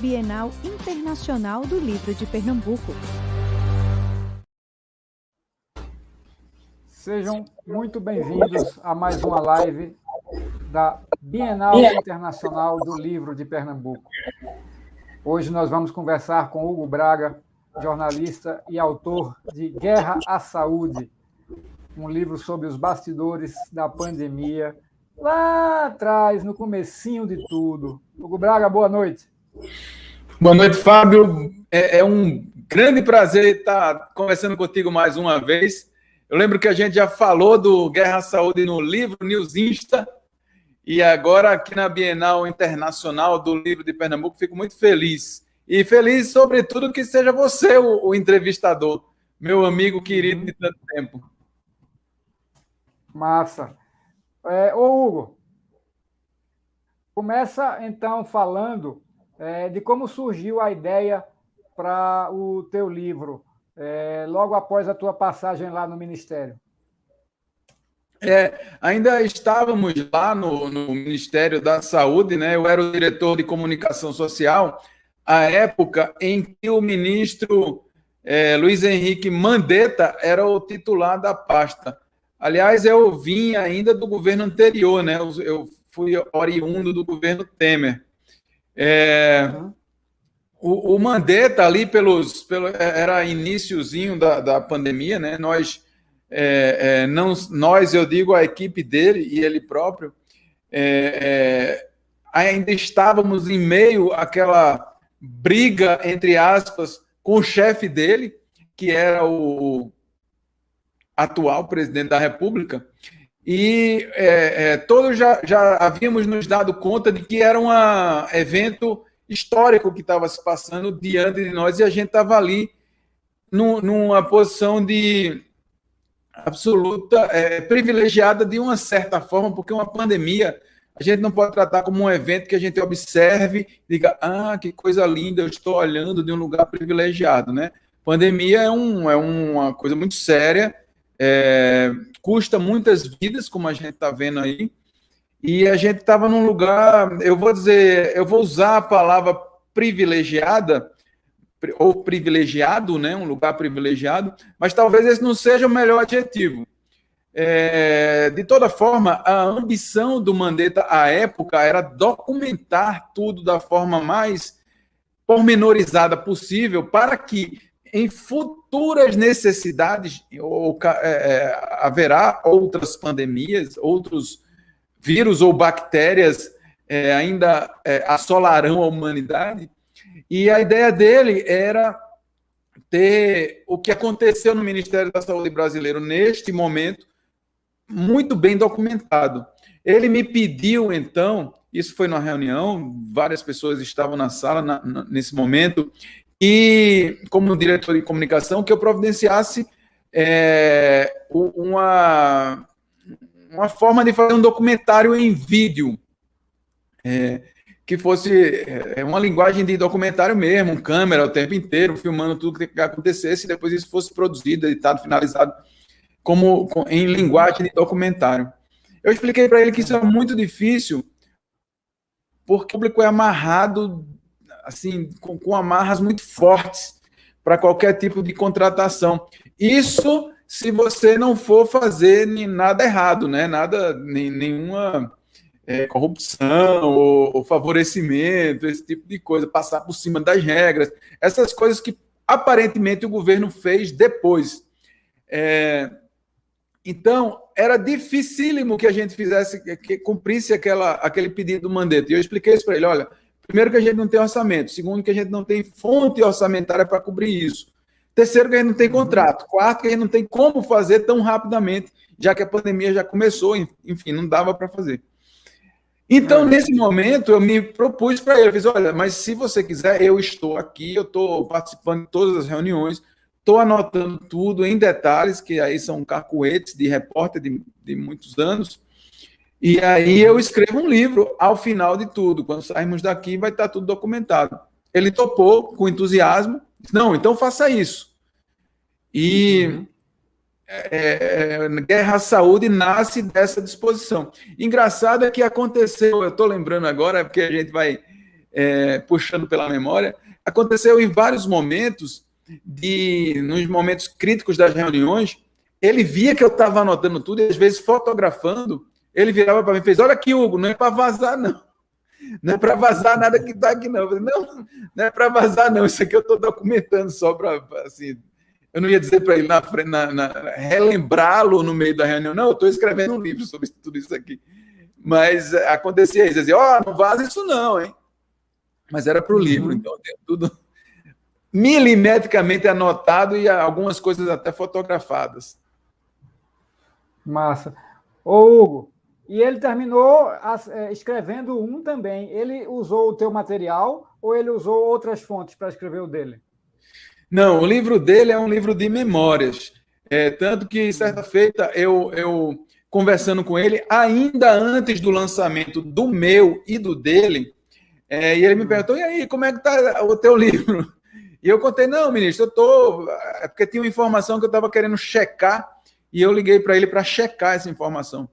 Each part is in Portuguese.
Bienal Internacional do Livro de Pernambuco. Sejam muito bem-vindos a mais uma live da Bienal Internacional do Livro de Pernambuco. Hoje nós vamos conversar com Hugo Braga, jornalista e autor de Guerra à Saúde, um livro sobre os bastidores da pandemia, lá atrás, no comecinho de tudo. Hugo Braga, boa noite. Boa noite, Fábio. É um grande prazer estar conversando contigo mais uma vez. Eu lembro que a gente já falou do Guerra à Saúde no livro News Insta, e agora aqui na Bienal Internacional do Livro de Pernambuco, fico muito feliz. E feliz, sobretudo, que seja você o entrevistador, meu amigo querido de tanto tempo. Massa. Ô, Hugo, começa então falando de como surgiu a ideia para o teu livro, logo após a tua passagem lá no Ministério. Ainda estávamos lá no Ministério da Saúde, né? Eu era o diretor de comunicação social, à época em que o ministro Luiz Henrique Mandetta era o titular da pasta. Aliás, eu vim ainda do governo anterior, né? Eu fui oriundo do governo Temer. O Mandetta ali era iniciozinho da pandemia, né? Nós, eu digo a equipe dele e ele próprio, ainda estávamos em meio àquela briga, entre aspas, com o chefe dele, que era o atual presidente da República, e todos já havíamos nos dado conta de que era um evento histórico que estava se passando diante de nós, e a gente estava ali numa posição de absoluta privilegiada de uma certa forma, porque uma pandemia a gente não pode tratar como um evento que a gente observe e diga, que coisa linda, eu estou olhando de um lugar privilegiado, né? Pandemia é uma coisa muito séria, custa muitas vidas, como a gente está vendo aí, e a gente estava num lugar, eu vou usar a palavra privilegiada, ou privilegiado, né? Um lugar privilegiado, mas talvez esse não seja o melhor adjetivo. De toda forma, a ambição do Mandetta à época era documentar tudo da forma mais pormenorizada possível para que em futuras necessidades haverá outras pandemias, outros vírus ou bactérias ainda assolarão a humanidade. E a ideia dele era ter o que aconteceu no Ministério da Saúde brasileiro neste momento muito bem documentado. Ele me pediu, então, isso foi numa reunião, várias pessoas estavam na sala nesse momento, e como diretor de comunicação, que eu providenciasse uma forma de fazer um documentário em vídeo, que fosse uma linguagem de documentário mesmo, câmera o tempo inteiro, filmando tudo que acontecesse, e depois isso fosse produzido, editado, finalizado, em linguagem de documentário. Eu expliquei para ele que isso é muito difícil, porque o público é amarrado, assim, com amarras muito fortes para qualquer tipo de contratação. Isso se você não for fazer nada errado, né? Nenhuma corrupção ou favorecimento, esse tipo de coisa, passar por cima das regras, essas coisas que aparentemente o governo fez depois. Então, era dificílimo que a gente que cumprisse aquele pedido do Mandetta. E eu expliquei isso para ele, olha, primeiro que a gente não tem orçamento, segundo que a gente não tem fonte orçamentária para cobrir isso, terceiro que a gente não tem contrato, quarto que a gente não tem como fazer tão rapidamente, já que a pandemia já começou, enfim, não dava para fazer. Então, nesse momento, eu me propus para ele, eu fiz, olha, mas se você quiser, eu estou aqui, eu estou participando de todas as reuniões, estou anotando tudo em detalhes, que aí são cacuetes de repórter de muitos anos, e aí eu escrevo um livro ao final de tudo, quando sairmos daqui vai estar tudo documentado. Ele topou com entusiasmo, disse, não, então faça isso. E Guerra à Saúde nasce dessa disposição. Engraçado é que aconteceu, eu estou lembrando agora, porque a gente vai puxando pela memória, aconteceu em vários momentos, nos momentos críticos das reuniões, ele via que eu estava anotando tudo e, às vezes, fotografando, ele virava para mim e fez: olha aqui, Hugo, não é para vazar, não. Não é para vazar nada que está aqui, não. Eu falei: não é para vazar, não. Isso aqui eu estou documentando só para, assim... Eu não ia dizer para ele relembrá-lo no meio da reunião. Não, eu estou escrevendo um livro sobre tudo isso aqui. Mas acontecia isso. Dizia: não vaza isso não, hein? Mas era para o livro, então tem tudo milimetricamente anotado e algumas coisas até fotografadas. Massa. Ô, Hugo, e ele terminou escrevendo um também. Ele usou o teu material ou ele usou outras fontes para escrever o dele? Não, o livro dele é um livro de memórias. Tanto que, certa feita, eu conversando com ele, ainda antes do lançamento do meu e do dele, e ele me perguntou: e aí, como é que está o teu livro? E eu contei: não, ministro, eu estou... porque tinha uma informação que eu estava querendo checar, e eu liguei para ele para checar essa informação.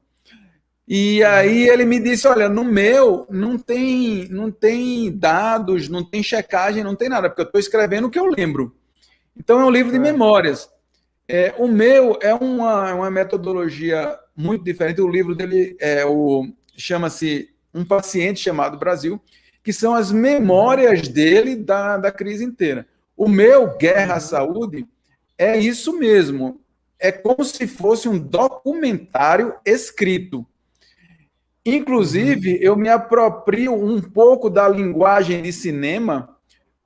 E aí ele me disse: olha, no meu não tem dados, não tem checagem, não tem nada, porque eu estou escrevendo o que eu lembro. Então é um livro de memórias. O meu é uma metodologia muito diferente. O livro dele chama-se Um Paciente Chamado Brasil, que são as memórias dele da crise inteira. O meu, Guerra à Saúde, é isso mesmo. É como se fosse um documentário escrito. Inclusive, eu me aproprio um pouco da linguagem de cinema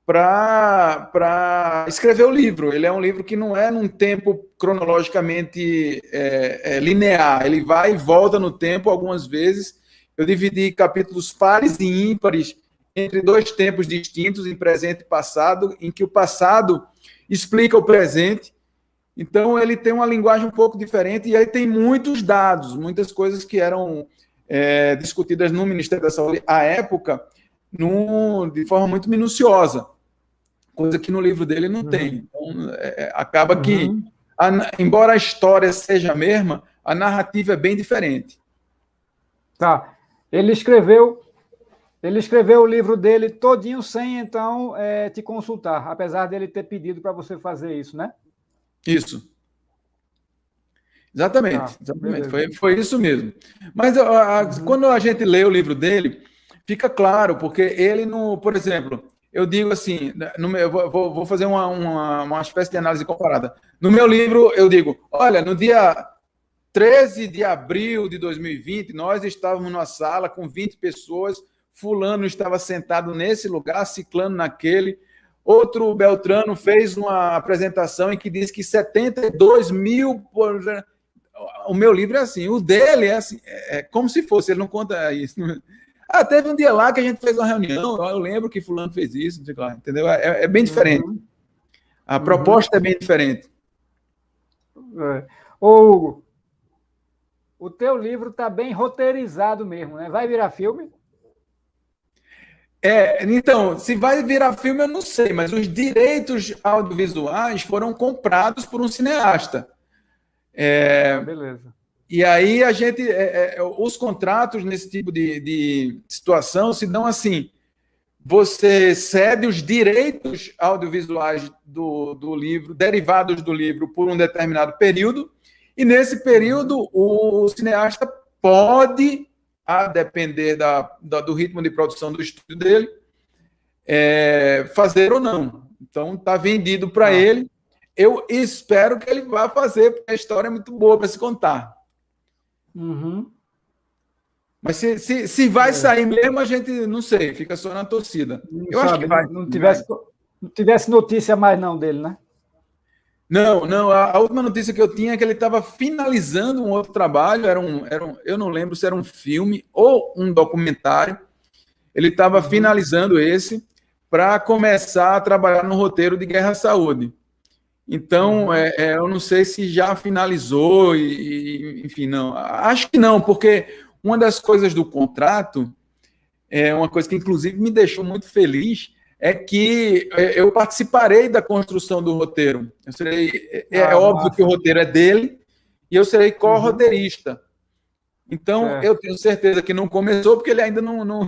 para escrever o livro. Ele é um livro que não é num tempo cronologicamente linear. Ele vai e volta no tempo algumas vezes. Eu dividi capítulos pares e ímpares entre dois tempos distintos, em presente e passado, em que o passado explica o presente. Então, ele tem uma linguagem um pouco diferente e aí tem muitos dados, muitas coisas que eram discutidas no Ministério da Saúde à época de forma muito minuciosa, coisa que no livro dele não tem. Então, acaba que, embora a história seja a mesma, a narrativa é bem diferente. Tá. Ele escreveu o livro dele todinho sem, então, te consultar, apesar dele ter pedido para você fazer isso, né? Isso. Exatamente. Foi isso mesmo. Mas quando a gente lê o livro dele, fica claro, porque ele, por exemplo, eu digo assim, vou fazer uma espécie de análise comparada. No meu livro, eu digo: olha, no dia 13 de abril de 2020, nós estávamos numa sala com 20 pessoas, fulano estava sentado nesse lugar, ciclano naquele, outro Beltrano fez uma apresentação em que diz que 72 mil... O meu livro é assim, o dele é assim, é como se fosse, ele não conta isso. Teve um dia lá que a gente fez uma reunião, eu lembro que fulano fez isso, entendeu? É bem diferente. A proposta é bem diferente. Ô, Hugo, o teu livro está bem roteirizado mesmo, né? Vai virar filme? Então, se vai virar filme, eu não sei, mas os direitos audiovisuais foram comprados por um cineasta. Beleza. E aí a gente, os contratos nesse tipo de situação se dão assim: você cede os direitos audiovisuais do livro, derivados do livro, por um determinado período, e nesse período o cineasta pode, a depender do ritmo de produção do estúdio dele, fazer ou não. Então está vendido para ele. Eu espero que ele vá fazer, porque a história é muito boa para se contar. Mas se vai sair mesmo, a gente não sei, fica só na torcida. Eu acho que vai. Não tivesse notícia mais não dele, né? Não. A última notícia que eu tinha é que ele estava finalizando um outro trabalho. Eu não lembro se era um filme ou um documentário. Ele estava finalizando esse para começar a trabalhar no roteiro de Guerra à Saúde. Então, eu não sei se já finalizou, enfim, não. Acho que não, porque uma das coisas do contrato, uma coisa que inclusive me deixou muito feliz, é que eu participarei da construção do roteiro. Eu serei, óbvio que o roteiro é dele, e eu serei co-roteirista. Então, eu tenho certeza que não começou, porque ele ainda não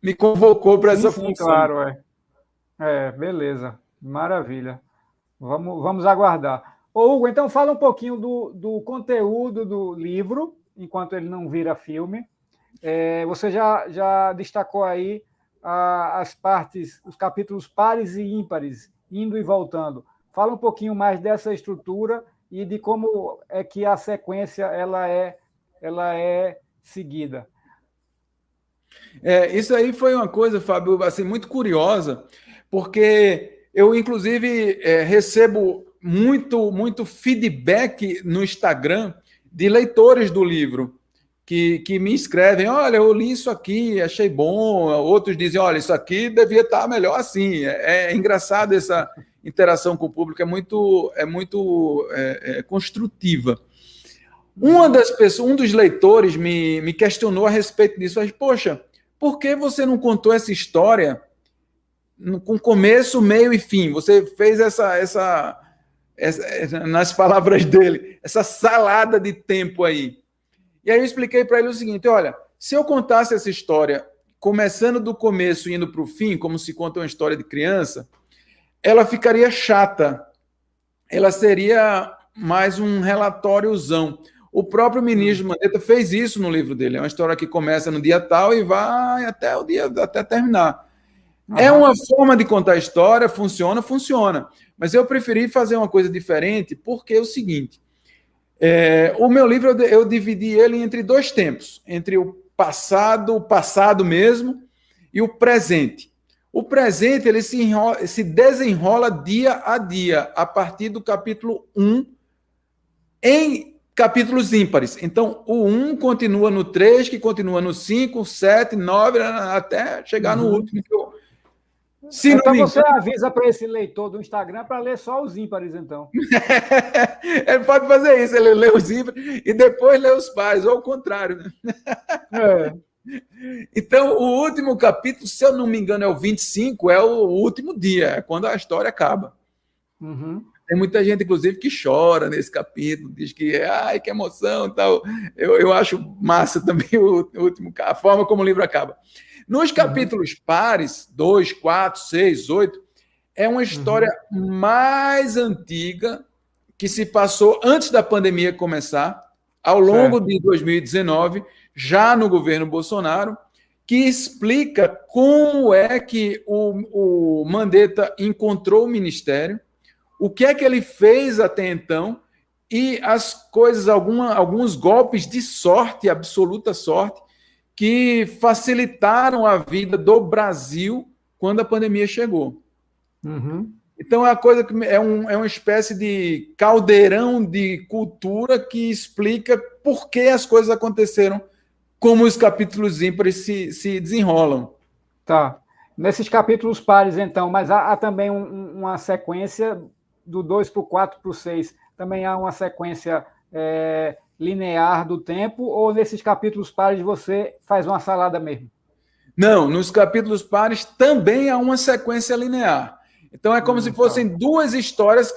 me convocou para essa sim, função. claro, beleza, maravilha. Vamos aguardar. Ô, Hugo, então fala um pouquinho do conteúdo do livro, enquanto ele não vira filme. Você já destacou aí as partes, os capítulos pares e ímpares, indo e voltando. Fala um pouquinho mais dessa estrutura e de como é que a sequência ela é seguida. Isso aí foi uma coisa, Fábio, assim, muito curiosa, porque eu, inclusive, recebo muito feedback no Instagram de leitores do livro que me escrevem: olha, eu li isso aqui, achei bom. Outros dizem: olha, isso aqui devia estar melhor assim. É engraçado essa interação com o público, é muito construtiva. Um dos leitores me questionou a respeito disso. Mas, poxa, por que você não contou essa história com começo, meio e fim? Você fez essa, nas palavras dele, essa salada de tempo aí. E aí eu expliquei para ele o seguinte: olha, se eu contasse essa história começando do começo e indo para o fim, como se conta uma história de criança, ela ficaria chata. Ela seria mais um relatóriozão. O próprio ministro Mandetta fez isso no livro dele. É uma história que começa no dia tal e vai até terminar. É uma forma de contar a história, funciona. Mas eu preferi fazer uma coisa diferente, porque é o seguinte: o meu livro eu dividi ele entre dois tempos, entre o passado mesmo, e o presente. O presente ele se desenrola dia a dia, a partir do capítulo 1, em capítulos ímpares. Então, o 1 continua no 3, que continua no 5, 7, 9, até chegar no último. Então você avisa para esse leitor do Instagram para ler só os ímpares, então. Ele pode fazer isso, ele lê os ímpares e depois lê os pares, ou ao contrário, né? Então, o último capítulo, se eu não me engano, é o 25, é o último dia, é quando a história acaba. Tem muita gente, inclusive, que chora nesse capítulo, diz que, ai, que emoção, tal. Eu acho massa também a forma como o livro acaba. Nos capítulos pares, 2, 4, 6, 8, é uma história mais antiga, que se passou antes da pandemia começar, ao longo de 2019, já no governo Bolsonaro, que explica como é que o Mandetta encontrou o ministério, o que é que ele fez até então, e as coisas, alguns golpes de sorte, absoluta sorte, que facilitaram a vida do Brasil quando a pandemia chegou. Então é uma coisa que é uma espécie de caldeirão de cultura que explica por que as coisas aconteceram, como os capítulos ímpares se desenrolam. Tá. Nesses capítulos pares, então, mas há também uma sequência do 2 para o 4 para o 6. Também há uma sequência linear do tempo, ou nesses capítulos pares você faz uma salada mesmo? Não, nos capítulos pares também há uma sequência linear. Então é como se fossem duas histórias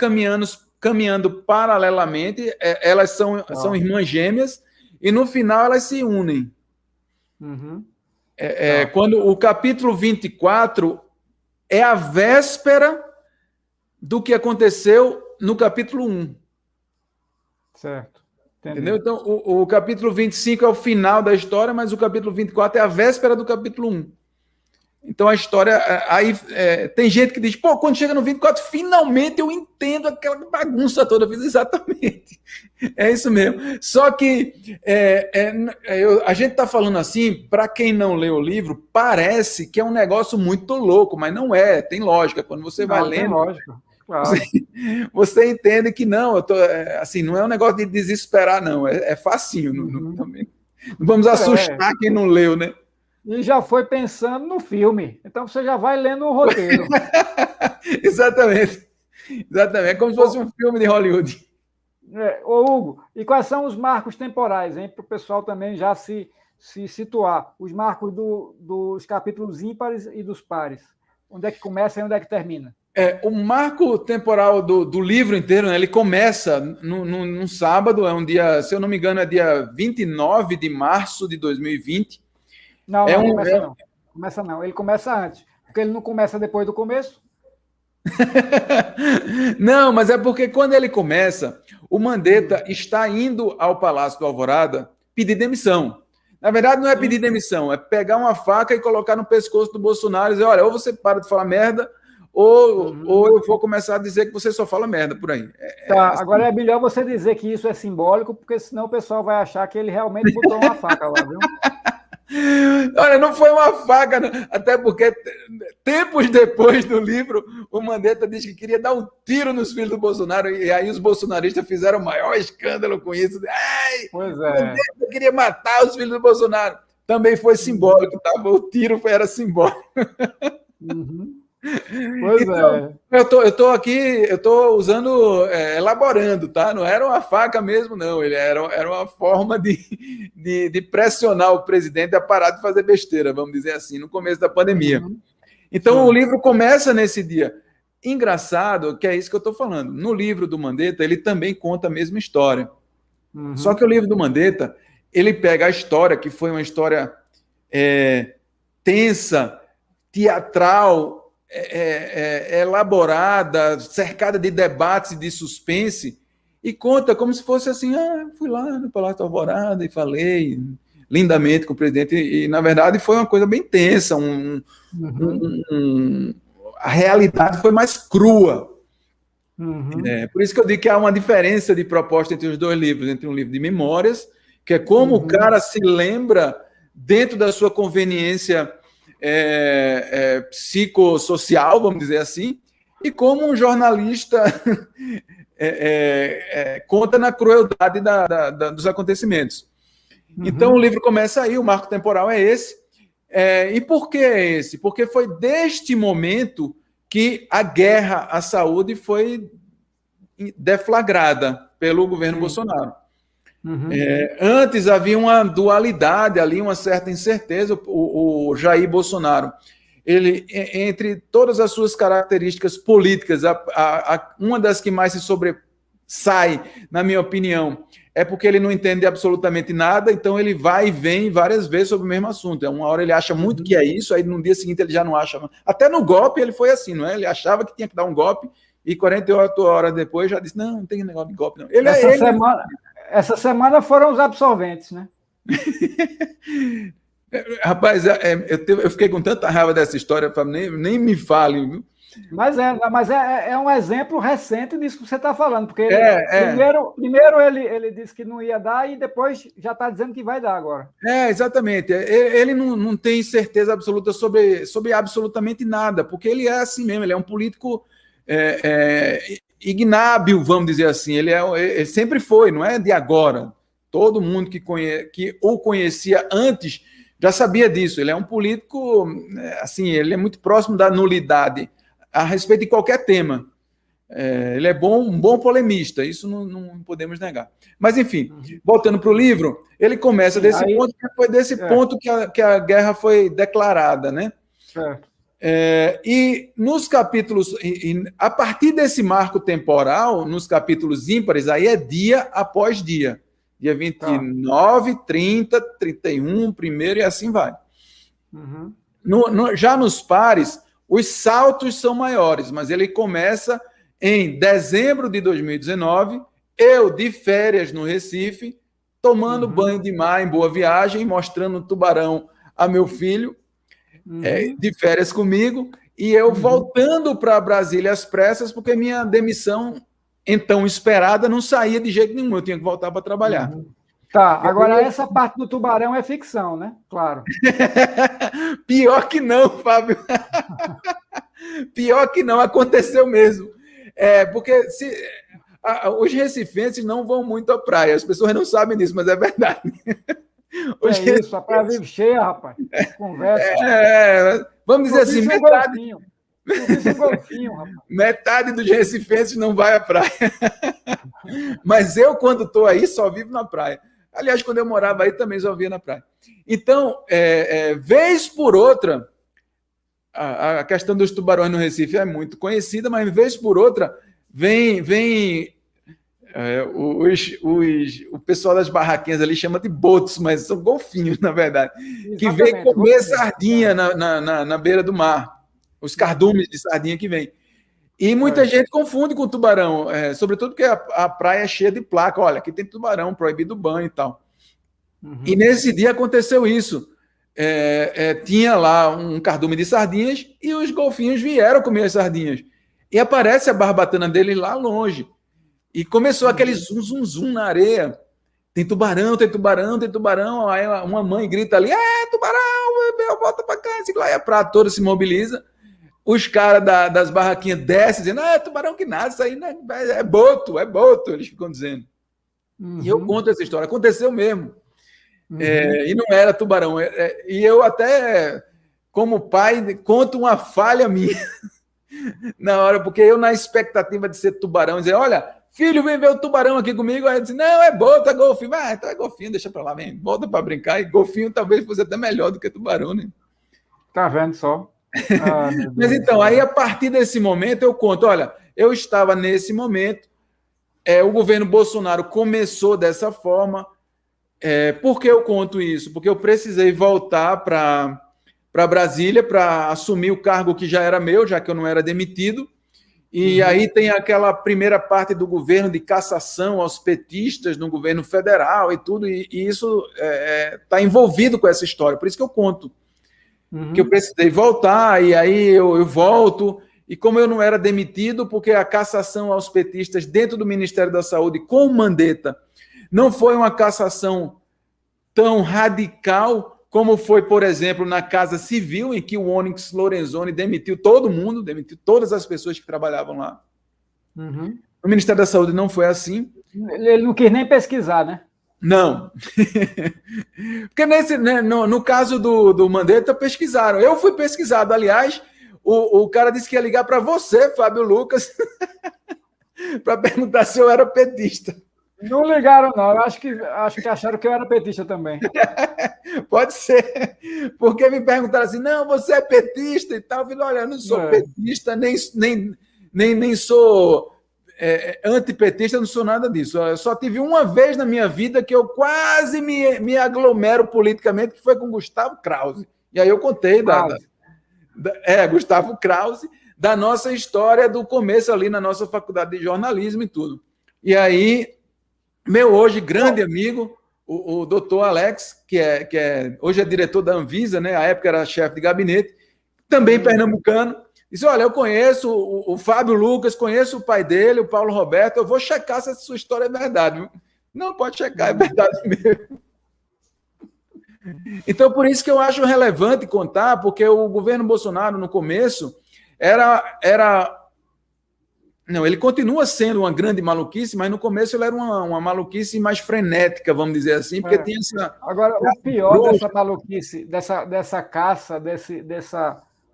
caminhando paralelamente, elas são irmãs gêmeas, e no final elas se unem. Quando o capítulo 24 é a véspera do que aconteceu no capítulo 1. Certo. Entendeu? Então, o capítulo 25 é o final da história, mas o capítulo 24 é a véspera do capítulo 1. Então, a história... tem gente que diz, pô, quando chega no 24, finalmente eu entendo aquela bagunça toda. Eu fiz exatamente. É isso mesmo. Só que a gente está falando assim, para quem não lê o livro, parece que é um negócio muito louco, mas não é. Tem lógica. Quando você vai lendo... Tem lógica. Claro. Você entende que não, assim, não é um negócio de desesperar, não. É facinho. Não vamos assustar quem não leu, né? E já foi pensando no filme. Então você já vai lendo o roteiro. Exatamente. É como se fosse um filme de Hollywood. Ô, Hugo, e quais são os marcos temporais, hein? Para o pessoal também já se situar. Os marcos dos capítulos ímpares e dos pares. Onde é que começa e onde é que termina? O marco temporal do livro inteiro, né, ele começa num sábado, é um dia, se eu não me engano, é dia 29 de março de 2020. Não, começa não. Começa não, ele começa antes. Porque ele não começa depois do começo. Não, mas é porque quando ele começa, o Mandetta está indo ao Palácio do Alvorada pedir demissão. Na verdade, não é pedir demissão, é pegar uma faca e colocar no pescoço do Bolsonaro e dizer, olha, ou você para de falar merda, ou eu vou começar a dizer que você só fala merda por aí. Tá, assim. Agora é melhor você dizer que isso é simbólico, porque senão o pessoal vai achar que ele realmente botou uma faca lá, viu? Olha, não foi uma faca, não. Até porque tempos depois do livro, o Mandetta disse que queria dar um tiro nos filhos do Bolsonaro, e aí os bolsonaristas fizeram o maior escândalo com isso. Ai, pois é. O Mandetta queria matar os filhos do Bolsonaro. Também foi simbólico, tá? O tiro era simbólico. Uhum. Pois então, eu estou usando, elaborando, tá? Não era uma faca mesmo, não. Ele era uma forma de pressionar o presidente a parar de fazer besteira, vamos dizer assim, no começo da pandemia. Então, o livro começa nesse dia. Engraçado que é isso que eu estou falando. No livro do Mandetta, ele também conta a mesma história. Só que o livro do Mandetta, ele pega a história, que foi uma história tensa, teatral, elaborada, cercada de debates e de suspense, e conta como se fosse assim, fui lá no Palácio da Alvorada e falei lindamente com o presidente, e na verdade foi uma coisa bem tensa, a realidade foi mais crua. Por isso que eu digo que há uma diferença de proposta entre os dois livros, entre um livro de memórias, que é como o cara se lembra dentro da sua conveniência psicossocial, vamos dizer assim, e como um jornalista conta na crueldade dos acontecimentos. Então, o livro começa aí, o marco temporal é esse. E por que é esse? Porque foi deste momento que a guerra à saúde foi deflagrada pelo governo Bolsonaro. Antes havia uma dualidade ali, uma certa incerteza. O Jair Bolsonaro, ele, entre todas as suas características políticas, uma das que mais se sobressai, na minha opinião, é porque ele não entende absolutamente nada, então ele vai e vem várias vezes sobre o mesmo assunto. Uma hora ele acha muito que é isso, aí no dia seguinte ele já não acha. Até no golpe ele foi assim, não é? Ele achava que tinha que dar um golpe e 48 horas depois já disse, não tem negócio de golpe, não. Essa semana foram os absolventes, né? Rapaz, eu fiquei com tanta raiva dessa história, nem me fale, viu? Mas é um exemplo recente disso que você está falando, porque primeiro ele disse que não ia dar e depois já está dizendo que vai dar agora. Exatamente. Ele não tem certeza absoluta sobre absolutamente nada, porque ele é assim mesmo, ele é um político ignábil, vamos dizer assim. Ele sempre foi, não é de agora. Todo mundo que o conhecia antes já sabia disso. Ele é um político, assim, ele é muito próximo da nulidade a respeito de qualquer tema. Ele é um bom polemista, isso não podemos negar. Mas, enfim, voltando para o livro, ele começa desse ponto, que foi desse ponto que a guerra foi declarada, né? Certo. E nos capítulos, a partir desse marco temporal, nos capítulos ímpares, aí é dia após dia. Dia 29, 30, 31, 1º e assim vai. Já nos pares, os saltos são maiores, mas ele começa em dezembro de 2019, eu de férias no Recife, tomando banho de mar em Boa Viagem, mostrando o tubarão a meu filho, de férias comigo, e eu voltando para Brasília às pressas, porque minha demissão, então esperada, não saía de jeito nenhum, eu tinha que voltar para trabalhar. Tá, agora essa parte do tubarão é ficção, né? Claro. Pior que não, Fábio. Pior que não, aconteceu mesmo. Porque os recifenses não vão muito à praia, as pessoas não sabem disso, mas é verdade. Isso, a praia vive cheia, rapaz. Conversa. Vamos dizer assim, golfinho, rapaz. Metade dos recifenses não vai à praia. Mas eu, quando estou aí, só vivo na praia. Aliás, quando eu morava aí, também só via na praia. Então, vez por outra, a questão dos tubarões no Recife é muito conhecida, mas vez por outra, vem O pessoal das barraquinhas ali chama de botos, mas são golfinhos, na verdade, que Exatamente, vem comer sardinha na beira do mar. Os cardumes de sardinha que vem. E muita gente confunde com tubarão, sobretudo porque a praia é cheia de placa. Olha, aqui tem tubarão, proibido o banho e tal. E nesse dia aconteceu isso. Tinha lá um cardume de sardinhas e os golfinhos vieram comer as sardinhas. E aparece a barbatana dele lá longe. E começou aquele zum, zum, zum na areia. Tem tubarão, tem tubarão, tem tubarão. Aí uma mãe grita ali, tubarão, volta pra cá. Aí a praia toda se mobiliza. Os caras das barraquinhas descem, dizendo, tubarão que nada, isso aí é boto, eles ficam dizendo. E eu conto essa história, aconteceu mesmo. E não era tubarão. E eu até, como pai, conto uma falha minha na hora, porque eu, na expectativa de ser tubarão, dizer, olha, filho, vem ver o tubarão aqui comigo. Aí eu disse, não, é boto, é golfinho. Então é golfinho, deixa pra lá, vem, volta pra brincar. E golfinho talvez fosse até melhor do que tubarão, né? Tá vendo só? Mas então, aí a partir desse momento eu conto, olha, eu estava nesse momento, o governo Bolsonaro começou dessa forma. Por que eu conto isso? Porque eu precisei voltar para Brasília para assumir o cargo que já era meu, já que eu não era demitido. E aí tem aquela primeira parte do governo de cassação aos petistas no governo federal e tudo, e isso está envolvido com essa história. Por isso que eu conto. Que eu precisei voltar, e aí eu volto, e como eu não era demitido, porque a cassação aos petistas dentro do Ministério da Saúde com o Mandetta não foi uma cassação tão radical como foi, por exemplo, na Casa Civil, em que o Onyx Lorenzoni demitiu todo mundo, demitiu todas as pessoas que trabalhavam lá. No Ministério da Saúde não foi assim. Ele não quis nem pesquisar, né? Não. Porque no caso do Mandetta, pesquisaram. Eu fui pesquisado. Aliás, o cara disse que ia ligar para você, Fábio Lucas, para perguntar se eu era petista. Não ligaram, não. Eu acho que acharam que eu era petista também. Pode ser. Porque me perguntaram assim, não, você é petista e tal. Eu falei, olha, eu não sou petista, nem sou... antipetista, não sou nada disso. Eu só tive uma vez na minha vida que eu quase me aglomero politicamente, que foi com Gustavo Krause. E aí eu contei Gustavo Krause, da nossa história do começo ali na nossa faculdade de jornalismo e tudo. E aí, meu hoje grande amigo, o doutor Alex, que hoje é diretor da Anvisa, né? À época era chefe de gabinete, também pernambucano, disse, olha, eu conheço o Fábio Lucas, conheço o pai dele, o Paulo Roberto, eu vou checar se essa sua história é verdade. Não, pode checar, é verdade mesmo. Então, por isso que eu acho relevante contar, porque o governo Bolsonaro, no começo, Não, ele continua sendo uma grande maluquice, mas no começo ele era uma maluquice mais frenética, vamos dizer assim, porque tinha essa... Agora, o pior dessa maluquice, dessa caça,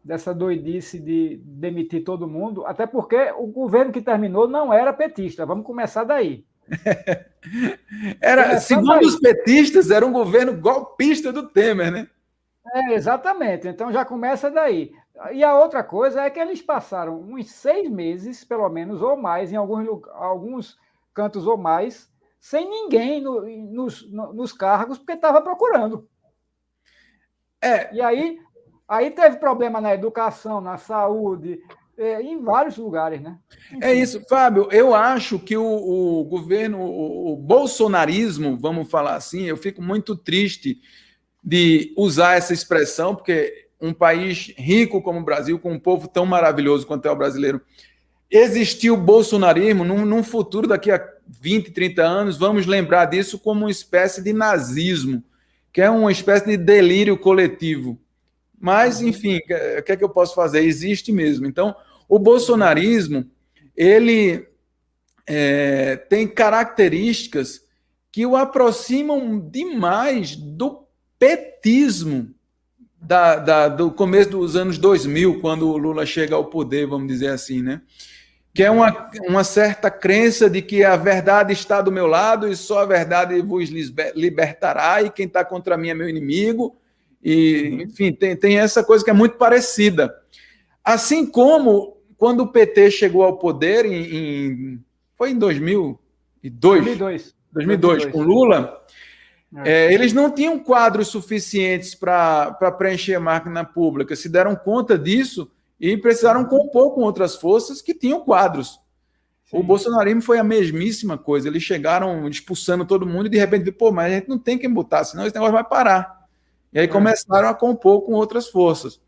dessa doidice de demitir todo mundo, até porque o governo que terminou não era petista. Vamos começar daí. Segundo os petistas, era um governo golpista do Temer, né? Exatamente. Então já começa daí. E a outra coisa é que eles passaram uns 6 meses, pelo menos, ou mais, em alguns cantos ou mais, sem ninguém nos cargos, porque estava procurando. E aí teve problema na educação, na saúde, em vários lugares, né? Enfim. É isso, Fábio. Eu acho que o governo, o bolsonarismo, vamos falar assim, eu fico muito triste de usar essa expressão, porque um país rico como o Brasil, com um povo tão maravilhoso quanto é o brasileiro, existiu o bolsonarismo, num futuro, daqui a 20, 30 anos, vamos lembrar disso como uma espécie de nazismo, que é uma espécie de delírio coletivo. Mas, enfim, o que é que eu posso fazer? Existe mesmo. Então, o bolsonarismo, ele tem características que o aproximam demais do petismo do começo dos anos 2000, quando o Lula chega ao poder, vamos dizer assim, né? Que é uma certa crença de que a verdade está do meu lado e só a verdade vos libertará, e quem está contra mim é meu inimigo. E, enfim, tem essa coisa que é muito parecida. Assim como quando o PT chegou ao poder, foi em 2000 2002, com Lula, eles não tinham quadros suficientes para preencher a máquina pública, se deram conta disso e precisaram compor com outras forças que tinham quadros. Sim. O bolsonarismo foi a mesmíssima coisa, eles chegaram expulsando todo mundo e de repente, pô, mas a gente não tem quem botar, senão esse negócio vai parar. E aí começaram a compor com outras forças.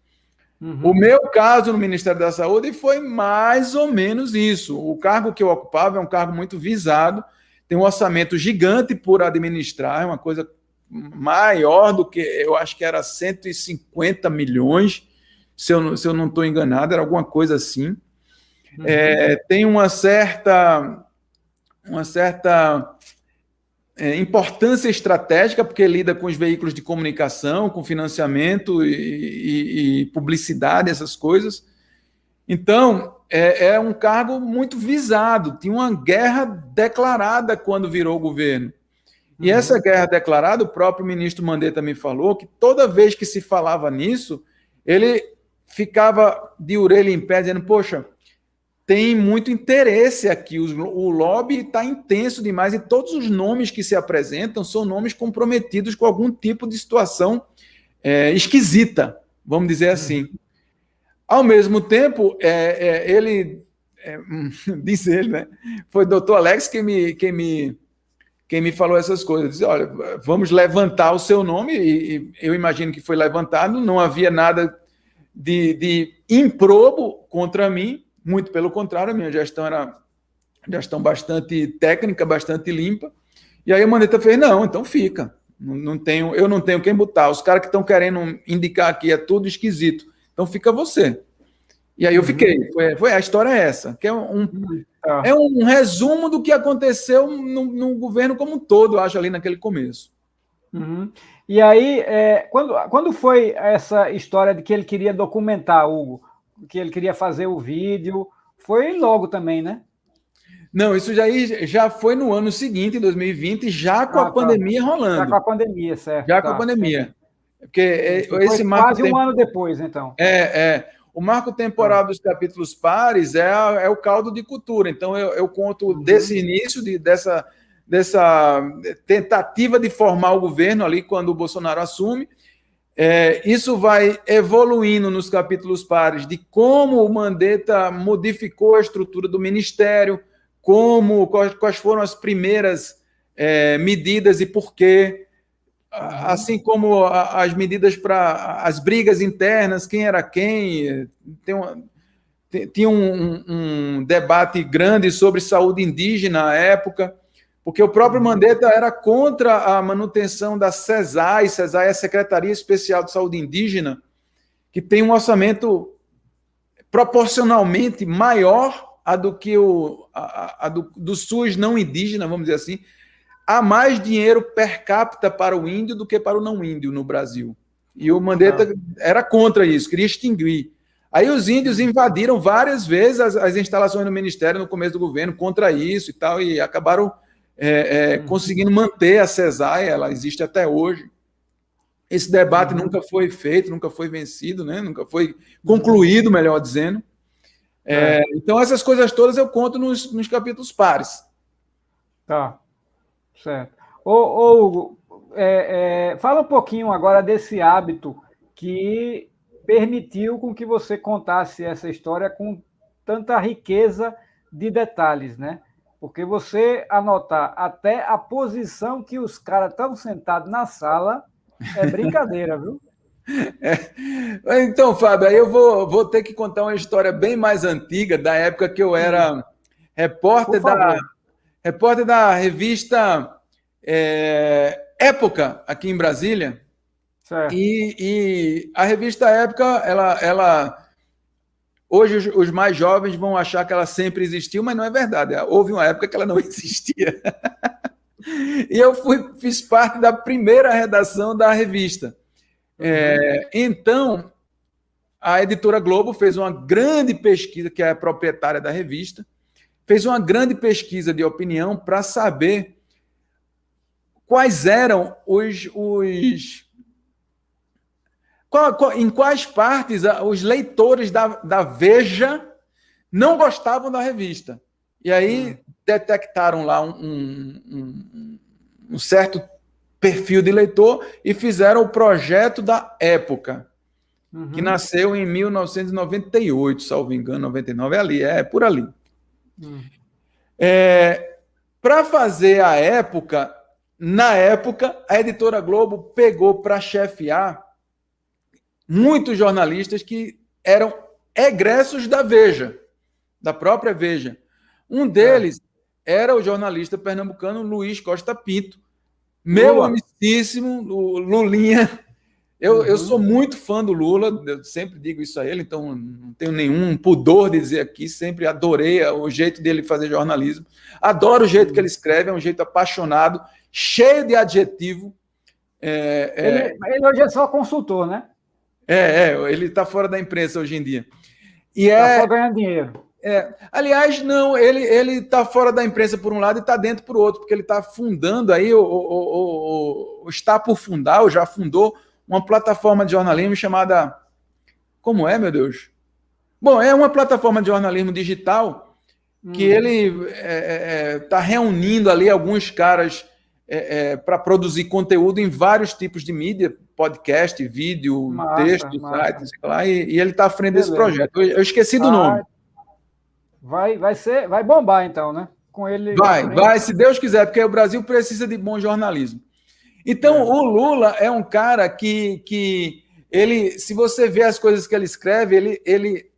O meu caso no Ministério da Saúde foi mais ou menos isso. O cargo que eu ocupava é um cargo muito visado, tem um orçamento gigante por administrar, é uma coisa maior do que, eu acho que era 150 milhões, se eu não estou enganado, era alguma coisa assim. Tem uma certa importância estratégica, porque lida com os veículos de comunicação, com financiamento e publicidade, essas coisas. Então, é um cargo muito visado. Tinha uma guerra declarada quando virou o governo. E essa guerra declarada, o próprio ministro Mandetta me falou que toda vez que se falava nisso, ele ficava de orelha em pé, dizendo, poxa, tem muito interesse aqui, o lobby está intenso demais e todos os nomes que se apresentam são nomes comprometidos com algum tipo de situação esquisita, vamos dizer assim. Ao mesmo tempo, diz ele, né? Foi o doutor Alex quem me falou essas coisas. Disse, olha, vamos levantar o seu nome, e eu imagino que foi levantado, não havia nada de improbo contra mim, muito pelo contrário, a minha gestão era gestão bastante técnica, bastante limpa. E aí o Mandetta fez, não, então fica. Eu não tenho quem botar. Os caras que estão querendo indicar aqui é tudo esquisito. Então fica você. E aí eu fiquei. A história é essa, que é um resumo do que aconteceu no governo como um todo, eu acho, ali naquele começo. E aí, quando foi essa história de que ele queria documentar, Hugo? Que ele queria fazer o vídeo, foi logo também, né? Não, isso já foi no ano seguinte, em 2020, já com a pandemia rolando. Já com a pandemia, certo. Já com a pandemia. Porque esse quase um ano depois, então. O marco temporal dos capítulos pares é o caldo de cultura. Então, eu conto desse início, dessa tentativa de formar o governo ali, quando o Bolsonaro assume. Isso vai evoluindo nos capítulos pares de como o Mandetta modificou a estrutura do ministério, quais foram as primeiras medidas e por quê, assim como as medidas para as brigas internas, quem era quem. Tinha um debate grande sobre saúde indígena à época, porque o próprio Mandetta era contra a manutenção da SESAI. SESAI é a Secretaria Especial de Saúde Indígena, que tem um orçamento proporcionalmente maior do que do SUS não indígena, vamos dizer assim. Há mais dinheiro per capita para o índio do que para o não índio no Brasil. E o Mandetta era contra isso, queria extinguir. Aí os índios invadiram várias vezes as instalações do Ministério no começo do governo contra isso e tal, e acabaram conseguindo manter a SESAI, ela existe até hoje. Esse debate nunca foi feito, nunca foi vencido, né? Nunca foi concluído, melhor dizendo. Então, essas coisas todas eu conto nos capítulos pares. Tá, certo. Hugo, fala um pouquinho agora desse hábito que permitiu com que você contasse essa história com tanta riqueza de detalhes, né? Porque você anotar até a posição que os caras estão sentados na sala é brincadeira, viu? Então, Fábio, aí eu vou ter que contar uma história bem mais antiga, da época que eu era repórter da revista Época, aqui em Brasília. Certo. E a revista Época, ela hoje os mais jovens vão achar que ela sempre existiu, mas não é verdade. Houve uma época que ela não existia. E eu fiz parte da primeira redação da revista. Então, a editora Globo fez uma grande pesquisa, que é a proprietária da revista, fez uma grande pesquisa de opinião para saber quais eram em quais partes os leitores da Veja não gostavam da revista. E aí detectaram lá um certo perfil de leitor e fizeram o projeto da Época, que nasceu em 1998, salvo engano, 99, é ali, é por ali. Para fazer a Época, na época, a Editora Globo pegou para chefiar muitos jornalistas que eram egressos da Veja, da própria Veja. Um deles era o jornalista pernambucano Luiz Costa Pinto, meu amicíssimo, Lulinha. Eu sou muito fã do Lula, eu sempre digo isso a ele, então não tenho nenhum pudor de dizer aqui, sempre adorei o jeito dele fazer jornalismo. Adoro o jeito que ele escreve, é um jeito apaixonado, cheio de adjetivo. Ele hoje é só consultor, né? Ele está fora da imprensa hoje em dia. Está só ganhando dinheiro. Aliás, não, ele está fora da imprensa por um lado e está dentro por outro, porque ele está fundando aí, está por fundar, ou já fundou, uma plataforma de jornalismo chamada... Como é, meu Deus? Bom, é uma plataforma de jornalismo digital que ele está reunindo ali alguns caras para produzir conteúdo em vários tipos de mídia, podcast, vídeo, texto, site, sei lá, e ele está à frente desse projeto. Eu esqueci do nome. Vai bombar, então, né? Com ele. Vai, se Deus quiser, porque o Brasil precisa de bom jornalismo. Então, o Lula é um cara que ele, se você vê as coisas que ele escreve, ele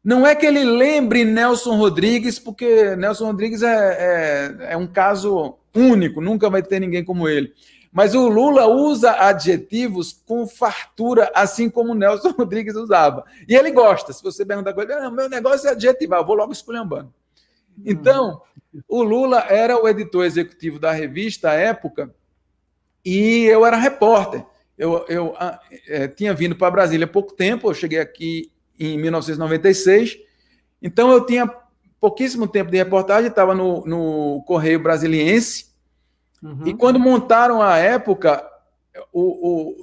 não é que ele lembre Nelson Rodrigues, porque Nelson Rodrigues é um caso único, nunca vai ter ninguém como ele. Mas o Lula usa adjetivos com fartura, assim como o Nelson Rodrigues usava. E ele gosta. Se você perguntar com ele, meu negócio é adjetivar, eu vou logo esculhambando. Então, o Lula era o editor executivo da revista Época e eu era repórter. Eu tinha vindo para Brasília há pouco tempo, eu cheguei aqui em 1996, então eu tinha pouquíssimo tempo de reportagem, estava no Correio Brasiliense, e quando montaram a Época,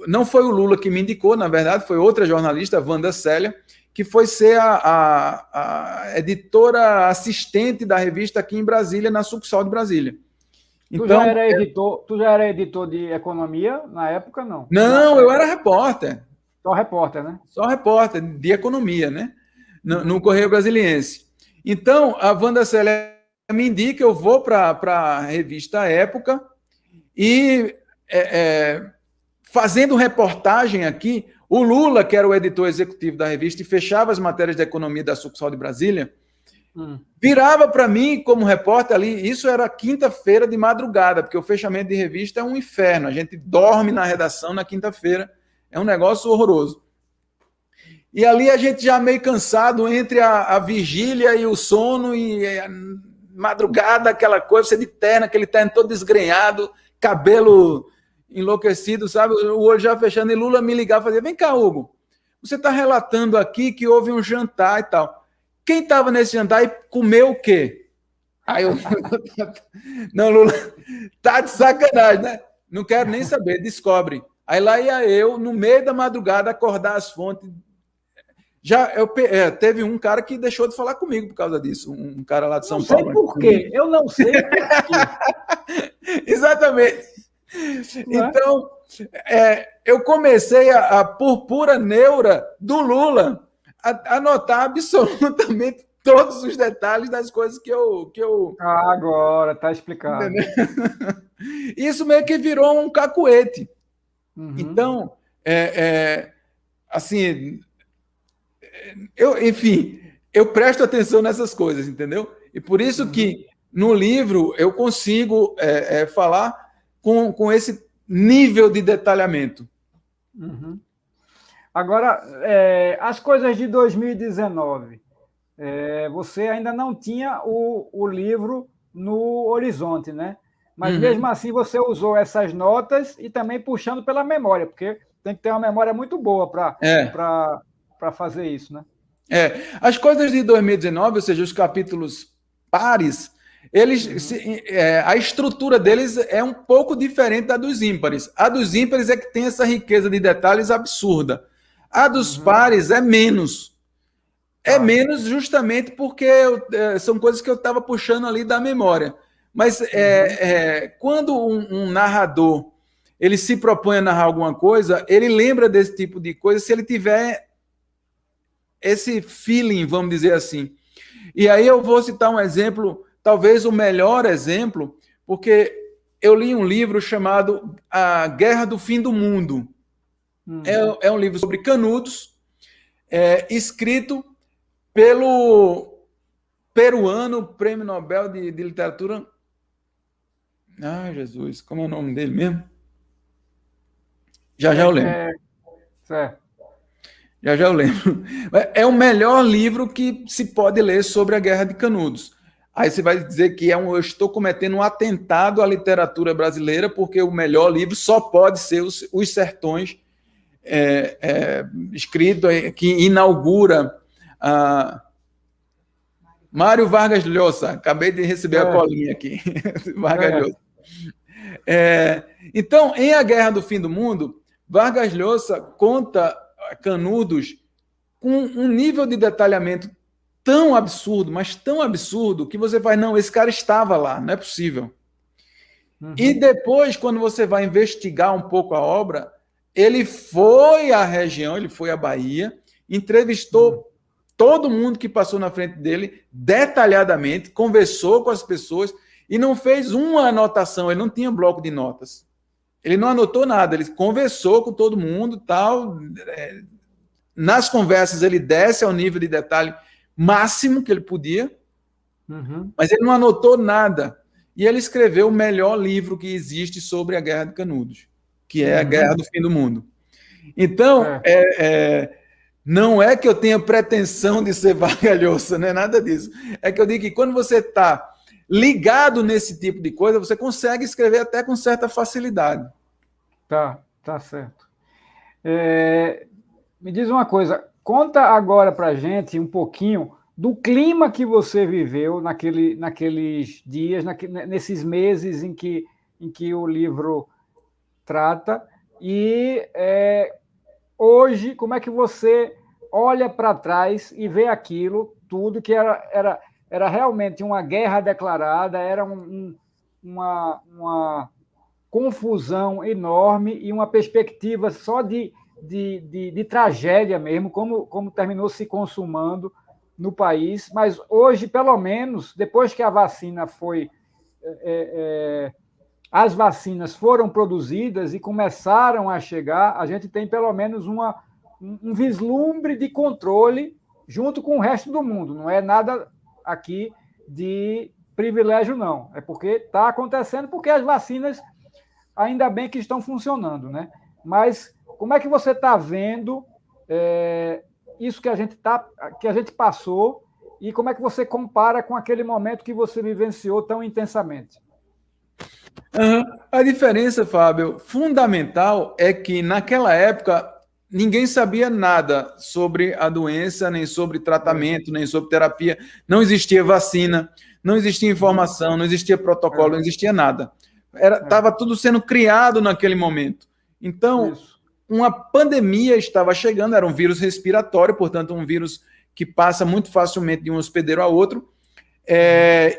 não foi o Lula que me indicou, na verdade, foi outra jornalista, Wanda Célia, que foi ser a editora assistente da revista aqui em Brasília, na sucursal de Brasília. Então, tu já era editor de economia na época, não? Não, eu era repórter. Só repórter, né? Só repórter de economia, né? No Correio Brasiliense. Então, a Wanda Célia me indica, eu vou para a revista Época e fazendo reportagem aqui, o Lula, que era o editor executivo da revista e fechava as matérias de economia da sucursal de Brasília, virava para mim como repórter ali, isso era quinta-feira de madrugada, porque o fechamento de revista é um inferno, a gente dorme na redação na quinta-feira, é um negócio horroroso. E ali a gente já meio cansado entre a vigília e o sono e a madrugada, aquela coisa, você de terno, aquele terno todo desgrenhado, cabelo enlouquecido, sabe? O olho já fechando, e Lula me ligava e fazia, vem cá, Hugo, você está relatando aqui que houve um jantar e tal. Quem estava nesse jantar e comeu o quê? Aí eu... Não, Lula, tá de sacanagem, né? Não quero nem saber, descobre. Aí lá ia eu, no meio da madrugada, acordar as fontes. Teve um cara que deixou de falar comigo por causa disso, um cara lá de São Paulo. Não sei por quê, eu não sei por quê. Exatamente. Então, eu comecei por pura neura do Lula, a anotar absolutamente todos os detalhes das coisas que eu... Agora, tá explicado. Isso meio que virou um cacuete. Então, assim, eu presto atenção nessas coisas, entendeu? E por isso que no livro eu consigo falar com esse nível de detalhamento. Agora, as coisas de 2019, você ainda não tinha o livro no horizonte, né? Mas mesmo assim você usou essas notas e também puxando pela memória, porque tem que ter uma memória muito boa para fazer isso, né? As coisas de 2019, ou seja, os capítulos pares, a estrutura deles é um pouco diferente da dos ímpares. A dos ímpares é que tem essa riqueza de detalhes absurda. A dos pares é menos. É menos justamente porque são coisas que eu estava puxando ali da memória. Mas quando um narrador ele se propõe a narrar alguma coisa, ele lembra desse tipo de coisa se ele tiver esse feeling, vamos dizer assim. E aí eu vou citar um exemplo, talvez o melhor exemplo, porque eu li um livro chamado A Guerra do Fim do Mundo. É um livro sobre Canudos, escrito pelo peruano Prêmio Nobel de Literatura. Ah, Jesus, como é o nome dele mesmo? Já eu lembro. Certo. Já eu lembro. É o melhor livro que se pode ler sobre a Guerra de Canudos. Aí você vai dizer que eu estou cometendo um atentado à literatura brasileira, porque o melhor livro só pode ser Os Sertões, escrito, que inaugura Mário Vargas Llosa. Acabei de receber a colinha aqui. Vargas Llosa. Então, em A Guerra do Fim do Mundo, Vargas Llosa conta Canudos com um nível de detalhamento tão absurdo, mas tão absurdo, que você faz, não, esse cara estava lá, não é possível. E depois, quando você vai investigar um pouco a obra, ele foi à região, ele foi à Bahia, entrevistou todo mundo que passou na frente dele detalhadamente, conversou com as pessoas e não fez uma anotação, ele não tinha bloco de notas. Ele não anotou nada, ele conversou com todo mundo, tal. Nas conversas ele desce ao nível de detalhe máximo que ele podia, mas ele não anotou nada. E ele escreveu o melhor livro que existe sobre a Guerra de Canudos, que é A Guerra do Fim do Mundo. Então, não é que eu tenha pretensão de ser Vargas Llosa, não é nada disso. É que eu digo que quando você está ligado nesse tipo de coisa, você consegue escrever até com certa facilidade. Tá certo. Me diz uma coisa, conta agora para a gente um pouquinho do clima que você viveu naqueles dias, nesses meses em que o livro trata, e hoje, como é que você olha para trás e vê aquilo tudo que era realmente uma guerra declarada, era uma confusão enorme e uma perspectiva só de tragédia mesmo, como terminou se consumando no país. Mas hoje, pelo menos, depois que a vacina as vacinas foram produzidas e começaram a chegar, a gente tem pelo menos um vislumbre de controle junto com o resto do mundo. Não é nada aqui de privilégio, não. É porque está acontecendo, porque as vacinas, ainda bem que estão funcionando, né? Mas como é que você está vendo isso que a gente passou e como é que você compara com aquele momento que você vivenciou tão intensamente? A diferença, Fábio, fundamental é que naquela época ninguém sabia nada sobre a doença, nem sobre tratamento, nem sobre terapia. Não existia vacina, não existia informação, não existia protocolo, não existia nada. Estava tudo sendo criado naquele momento. Então, uma pandemia estava chegando, era um vírus respiratório, portanto, um vírus que passa muito facilmente de um hospedeiro a outro,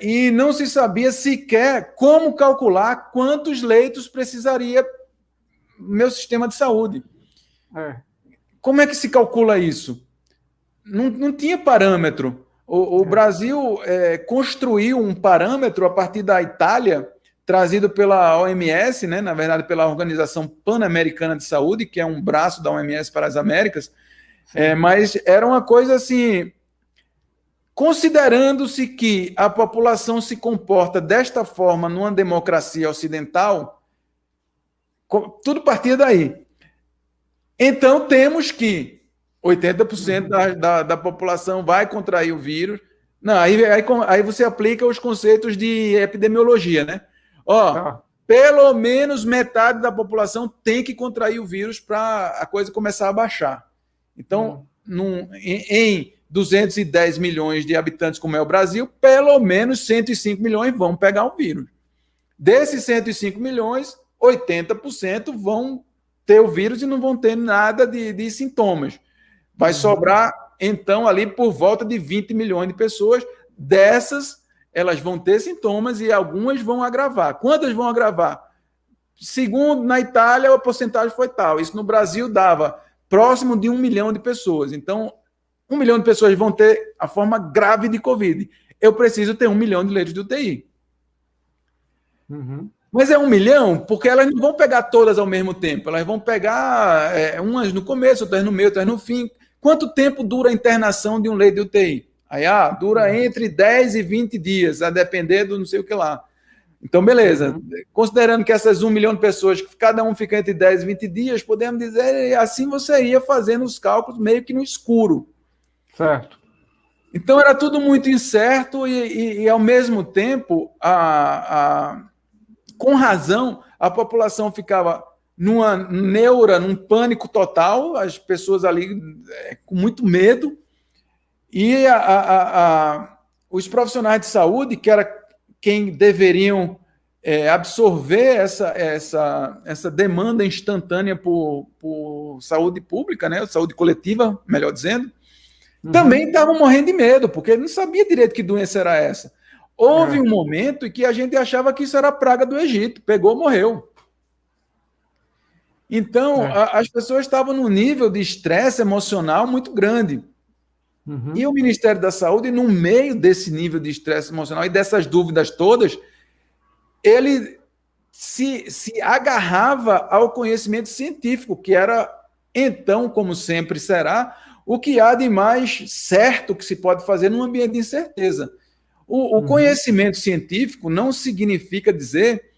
e não se sabia sequer como calcular quantos leitos precisaria meu sistema de saúde. Como é que se calcula isso? Não tinha parâmetro. O Brasil construiu um parâmetro a partir da Itália, trazido pela OMS, né, na verdade pela Organização Pan-Americana de Saúde, que é um braço da OMS para as Américas, mas era uma coisa assim, considerando-se que a população se comporta desta forma numa democracia ocidental, tudo partia daí. Então temos que 80% da população vai contrair o vírus. Não, aí você aplica os conceitos de epidemiologia, né? Pelo menos metade da população tem que contrair o vírus para a coisa começar a baixar. Então, em 210 milhões de habitantes, como é o Brasil, pelo menos 105 milhões vão pegar o vírus. Desses 105 milhões, 80% vão ter o vírus e não vão ter nada de sintomas. Vai sobrar então, ali por volta de 20 milhões de pessoas. Dessas, elas vão ter sintomas e algumas vão agravar. Quantas vão agravar? Segundo, na Itália, a porcentagem foi tal. Isso no Brasil dava próximo de 1 milhão de pessoas. Então, 1 milhão de pessoas vão ter a forma grave de Covid. Eu preciso ter 1 milhão de leitos de UTI. Uhum. Mas é 1 milhão porque elas não vão pegar todas ao mesmo tempo. Elas vão pegar umas no começo, outras no meio, outras no fim. Quanto tempo dura a internação de um leito de UTI? Aí, dura entre 10 e 20 dias, a depender do não sei o que lá. Então, beleza. Considerando que essas 1 milhão de pessoas, cada um fica entre 10 e 20 dias, podemos dizer, assim você ia fazendo os cálculos meio que no escuro. Certo. Então, era tudo muito incerto e ao mesmo tempo, com razão, a população ficava numa neura, num pânico total, as pessoas ali com muito medo, e os profissionais de saúde, que era quem deveriam absorver essa demanda instantânea por saúde pública, né? Saúde coletiva, melhor dizendo, também estavam morrendo de medo, porque não sabia direito que doença era essa. Houve um momento em que a gente achava que isso era a praga do Egito, pegou, morreu. Então, as pessoas estavam num nível de estresse emocional muito grande. E o Ministério da Saúde, no meio desse nível de estresse emocional e dessas dúvidas todas, ele se agarrava ao conhecimento científico, que era, então, como sempre será, o que há de mais certo que se pode fazer num ambiente de incerteza. O conhecimento científico não significa dizer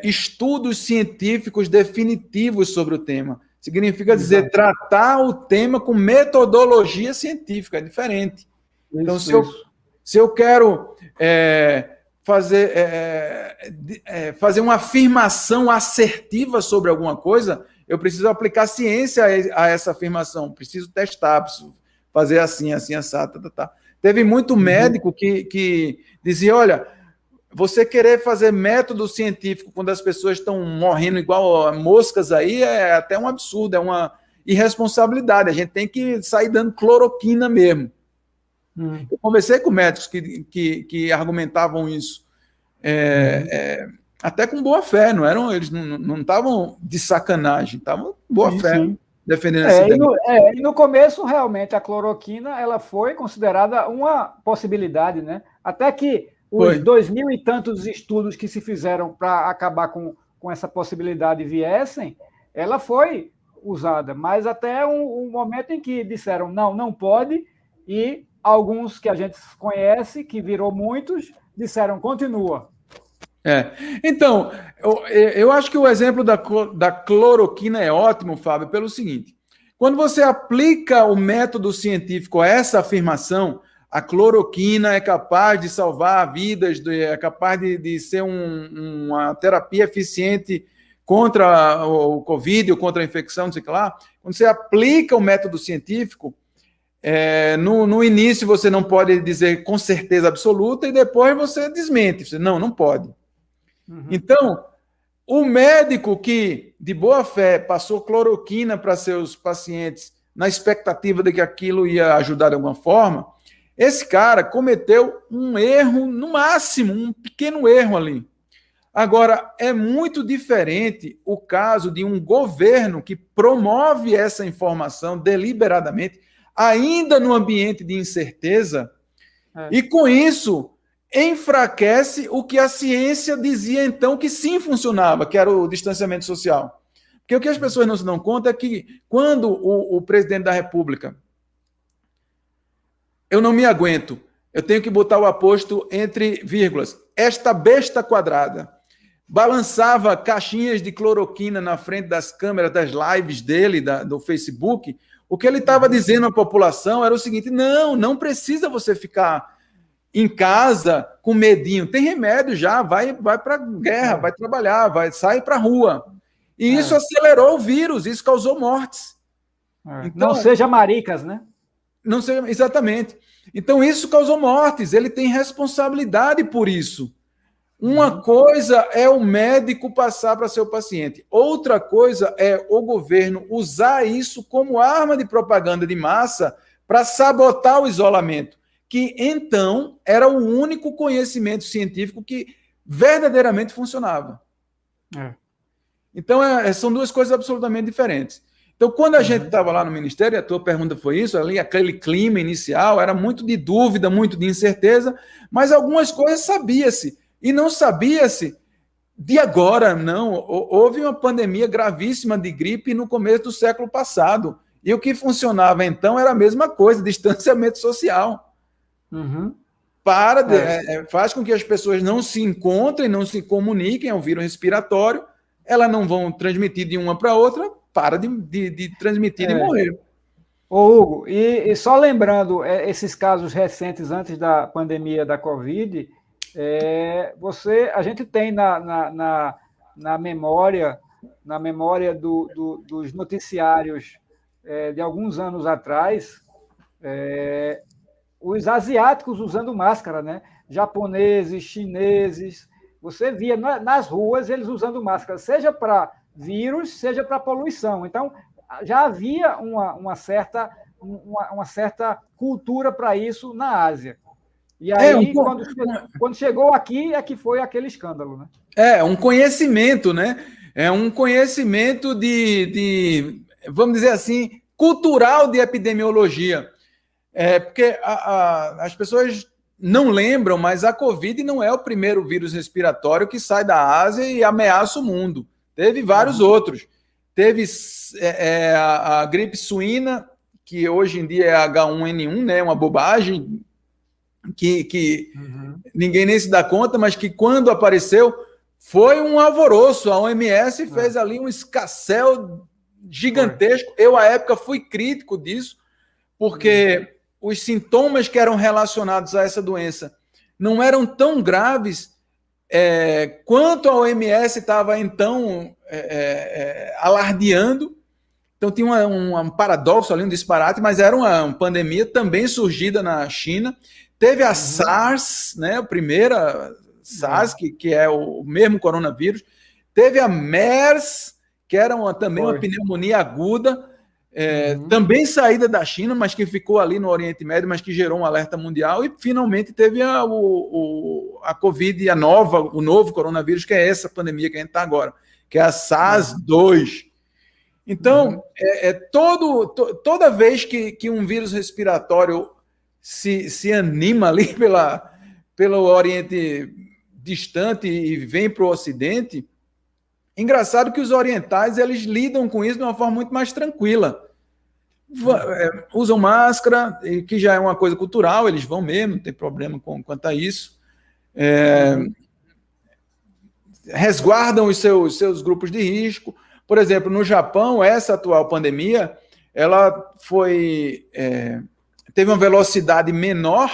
estudos científicos definitivos sobre o tema. Significa dizer tratar o tema com metodologia científica, é diferente. Então, se eu quero fazer uma afirmação assertiva sobre alguma coisa, eu preciso aplicar ciência a essa afirmação, preciso testar, preciso fazer assim, assado, tá. Teve muito médico que dizia, olha, você querer fazer método científico quando as pessoas estão morrendo igual moscas aí é até um absurdo, é uma irresponsabilidade. A gente tem que sair dando cloroquina mesmo. Eu conversei com médicos que argumentavam isso, até com boa fé, eles não estavam de sacanagem, estavam com boa fé. Defendendo essa ideia. E no começo, realmente, a cloroquina ela foi considerada uma possibilidade, né? Até que os 2.000 e tantos estudos que se fizeram para acabar com essa possibilidade viessem, ela foi usada, mas até um momento em que disseram não pode, e alguns que a gente conhece, que virou muitos, disseram continua. Então, eu acho que o exemplo da cloroquina é ótimo, Fábio, pelo seguinte: quando você aplica o método científico a essa afirmação, a cloroquina é capaz de salvar vidas, é capaz de ser uma terapia eficiente contra o Covid ou contra a infecção, não sei o que lá. Quando você aplica o método científico, no início você não pode dizer com certeza absoluta e depois você desmente. Você, não pode. Então, o médico que, de boa fé, passou cloroquina para seus pacientes na expectativa de que aquilo ia ajudar de alguma forma, esse cara cometeu um erro, no máximo, um pequeno erro ali. Agora, é muito diferente o caso de um governo que promove essa informação deliberadamente, ainda no ambiente de incerteza, e com isso enfraquece o que a ciência dizia então que sim funcionava, que era o distanciamento social. Porque o que as pessoas não se dão conta é que quando o presidente da República, eu não me aguento, eu tenho que botar o aposto entre vírgulas, esta besta quadrada, balançava caixinhas de cloroquina na frente das câmeras das lives dele, do Facebook, o que ele estava dizendo à população era o seguinte: não precisa você ficar em casa com medinho, tem remédio já, vai para a guerra, vai trabalhar, sai para a rua. E isso acelerou o vírus, isso causou mortes. Então, não seja maricas, né? Não seja, exatamente. Então, isso causou mortes, ele tem responsabilidade por isso. Uma coisa é o médico passar para seu paciente, outra coisa é o governo usar isso como arma de propaganda de massa para sabotar o isolamento, que então era o único conhecimento científico que verdadeiramente funcionava. Então, são duas coisas absolutamente diferentes. Então, quando a gente estava lá no Ministério, e a tua pergunta foi isso, ali aquele clima inicial era muito de dúvida, muito de incerteza, mas algumas coisas sabia-se. E não sabia-se de agora, não. Houve uma pandemia gravíssima de gripe no começo do século passado. E o que funcionava então era a mesma coisa, distanciamento social. Faz com que as pessoas não se encontrem, não se comuniquem, é um vírus respiratório, elas não vão transmitir de uma para outra, para de transmitir e morrer. Ô, Hugo, e só lembrando esses casos recentes antes da pandemia da Covid, a gente tem na memória dos noticiários de alguns anos atrás, os asiáticos usando máscara, né? Japoneses, chineses, você via nas ruas eles usando máscara, seja para vírus, seja para poluição. Então, já havia uma certa cultura para isso na Ásia. E aí, quando chegou aqui, é que foi aquele escândalo, né? Um conhecimento, né? É um conhecimento vamos dizer assim, cultural de epidemiologia. Porque as pessoas não lembram, mas a Covid não é o primeiro vírus respiratório que sai da Ásia e ameaça o mundo. Teve vários outros. Teve a gripe suína, que hoje em dia é H1N1, né? Uma bobagem, que ninguém nem se dá conta, mas que quando apareceu foi um alvoroço. A OMS fez ali um escarcéu gigantesco. Eu, à época, fui crítico disso, porque os sintomas que eram relacionados a essa doença não eram tão graves quanto a OMS estava, então, alardeando. Então, tinha um paradoxo ali, um disparate, mas era uma pandemia também surgida na China. Teve a SARS, né, a primeira SARS, que é o mesmo coronavírus. Teve a MERS, que era também uma pneumonia aguda, também saída da China, mas que ficou ali no Oriente Médio, mas que gerou um alerta mundial. E, finalmente, teve a Covid, o novo coronavírus, que é essa pandemia que a gente está agora, que é a SARS-2. Então, toda vez que um vírus respiratório se anima ali pelo Oriente distante e vem para o Ocidente, engraçado que os orientais eles lidam com isso de uma forma muito mais tranquila. Usam máscara, que já é uma coisa cultural, eles vão mesmo, não tem problema quanto a isso. Resguardam os seus grupos de risco. Por exemplo, no Japão, essa atual pandemia, ela teve uma velocidade menor,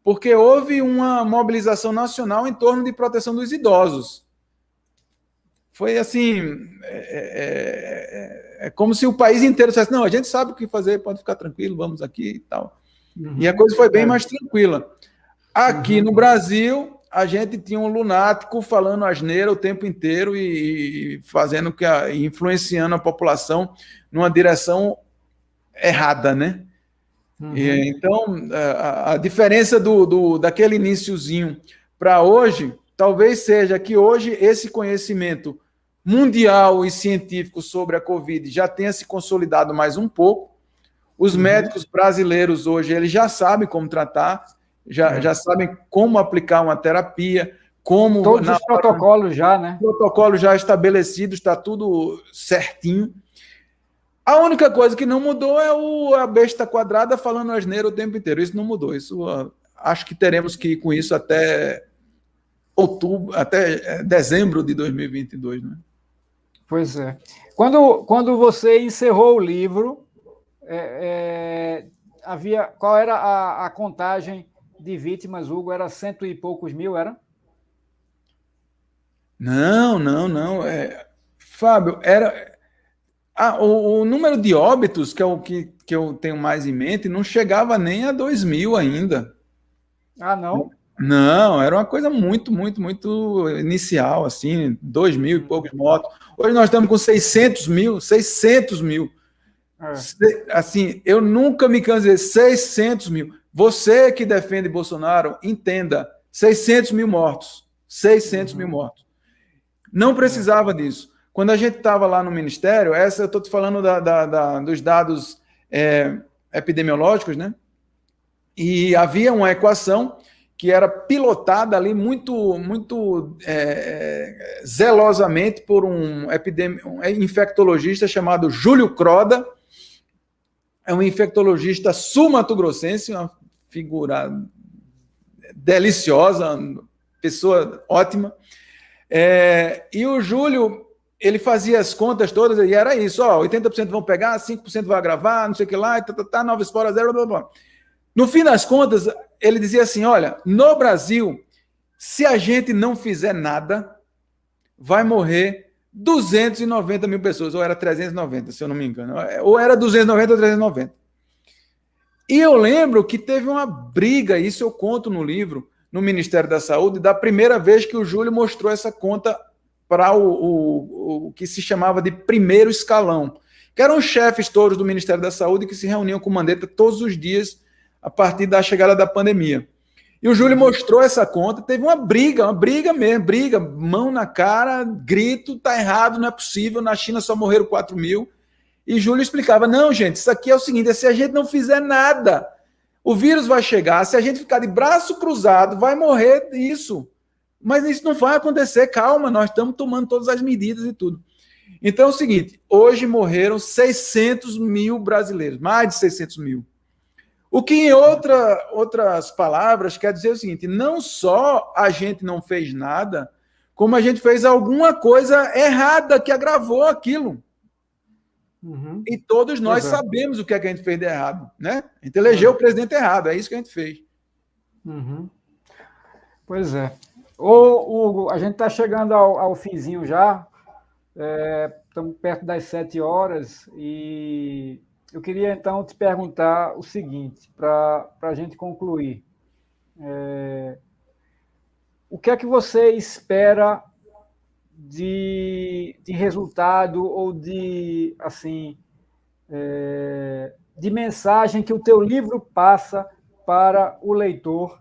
porque houve uma mobilização nacional em torno de proteção dos idosos. Foi assim, como se o país inteiro dissesse, não, a gente sabe o que fazer, pode ficar tranquilo, vamos aqui e tal. E a coisa foi bem mais tranquila. Aqui no Brasil, a gente tinha um lunático falando asneira o tempo inteiro e fazendo influenciando a população numa direção errada, né? Então, a diferença daquele iniciozinho para hoje, talvez seja que hoje esse conhecimento mundial e científico sobre a Covid já tenha se consolidado mais um pouco. Os médicos brasileiros hoje eles já sabem como tratar, já sabem como aplicar uma terapia, como... Todos os protocolos já, né? Protocolos já estabelecidos, está tudo certinho. A única coisa que não mudou é a besta quadrada falando asneira o tempo inteiro. Isso não mudou. Acho que teremos que ir com isso até dezembro de 2022, né? Pois é. Quando você encerrou o livro, qual era a contagem de vítimas, Hugo? Era 100 e poucos mil, era? Não. Fábio, era... o número de óbitos, que é o que eu tenho mais em mente, não chegava nem a 2.000 ainda. Ah, não? Não, era uma coisa muito, muito, muito inicial, assim, 2 mil e poucos mortos. Hoje nós estamos com 600 mil, 600 mil. Assim, eu nunca me canso de dizer 600 mil. Você que defende Bolsonaro, entenda, 600 mil mortos. 600 mil mortos. Não precisava disso. Quando a gente estava lá no Ministério, eu estou te falando dos dados epidemiológicos, né? E havia uma equação que era pilotada ali muito, muito zelosamente por um infectologista chamado Júlio Croda. É um infectologista sul-mato-grossense, uma figura deliciosa, pessoa ótima. E o Júlio, ele fazia as contas todas e era isso, 80% vão pegar, 5% vai agravar, não sei o que lá, 9 esporas, 0, blá, blá. No fim das contas, ele dizia assim, olha, no Brasil, se a gente não fizer nada, vai morrer 290 mil pessoas, ou era 390, se eu não me engano, ou era 290 ou 390. E eu lembro que teve uma briga, isso eu conto no livro, no Ministério da Saúde, da primeira vez que o Júlio mostrou essa conta para o que se chamava de primeiro escalão, que eram os chefes todos do Ministério da Saúde que se reuniam com o Mandetta todos os dias a partir da chegada da pandemia. E o Júlio mostrou essa conta, teve uma briga mesmo, mão na cara, grito, tá errado, não é possível, na China só morreram 4 mil. E Júlio explicava, não, gente, isso aqui é o seguinte, se a gente não fizer nada, o vírus vai chegar, se a gente ficar de braço cruzado, vai morrer isso. Mas isso não vai acontecer, calma, nós estamos tomando todas as medidas e tudo. Então é o seguinte, hoje morreram 600 mil brasileiros, mais de 600 mil. O que, em outras palavras, quer dizer o seguinte, não só a gente não fez nada, como a gente fez alguma coisa errada que agravou aquilo. Uhum. E todos nós sabemos o que é que a gente fez de errado, né? A gente elegeu o presidente errado, é isso que a gente fez. Uhum. Pois é. Ô, Hugo, a gente está chegando ao finzinho já, estamos perto das 7 horas e eu queria então te perguntar o seguinte, para a gente concluir. O que é que você espera de resultado ou de, assim, de mensagem que o teu livro passa para o leitor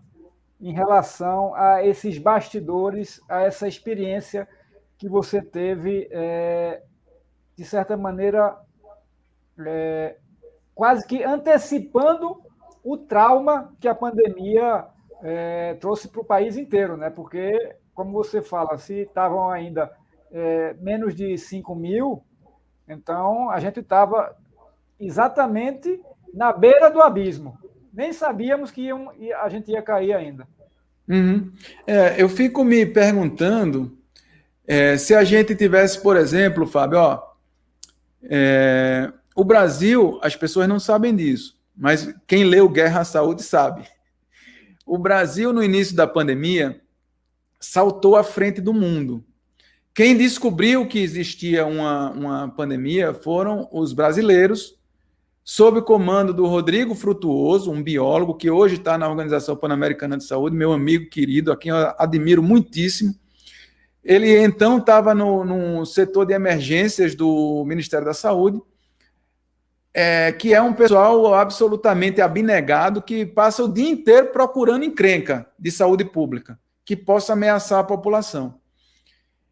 em relação a esses bastidores, a essa experiência que você teve, de certa maneira, quase que antecipando o trauma que a pandemia trouxe para o país inteiro, né? Porque, como você fala, se estavam ainda menos de 5 mil, então a gente estava exatamente na beira do abismo. Nem sabíamos que a gente ia cair ainda. Uhum. Eu fico me perguntando se a gente tivesse, por exemplo, Fábio, o Brasil, as pessoas não sabem disso, mas quem leu Guerra à Saúde sabe. O Brasil, no início da pandemia, saltou à frente do mundo. Quem descobriu que existia uma pandemia foram os brasileiros, sob o comando do Rodrigo Frutuoso, um biólogo que hoje está na Organização Pan-Americana de Saúde, meu amigo querido, a quem eu admiro muitíssimo. Ele, então, estava no setor de emergências do Ministério da Saúde, que é um pessoal absolutamente abnegado que passa o dia inteiro procurando encrenca de saúde pública que possa ameaçar a população.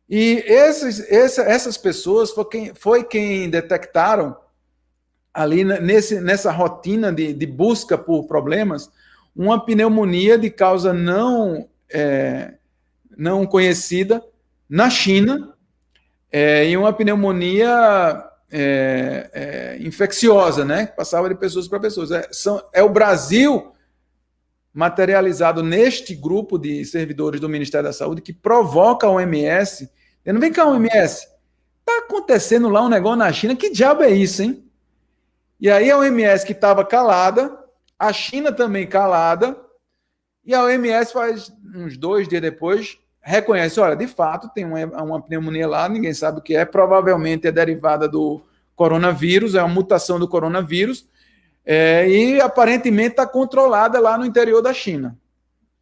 E essas pessoas foi quem detectaram ali nessa rotina de busca por problemas, uma pneumonia de causa não conhecida na China, e uma pneumonia infecciosa, né? Passava de pessoas para pessoas. É o Brasil materializado neste grupo de servidores do Ministério da Saúde que provoca a OMS. Não vem cá, OMS, está acontecendo lá um negócio na China, que diabo é isso, hein? E aí a OMS que estava calada, a China também calada, e a OMS faz uns 2 dias depois, reconhece, olha, de fato tem uma pneumonia lá, ninguém sabe o que é, provavelmente é derivada do coronavírus, é uma mutação do coronavírus, e aparentemente está controlada lá no interior da China.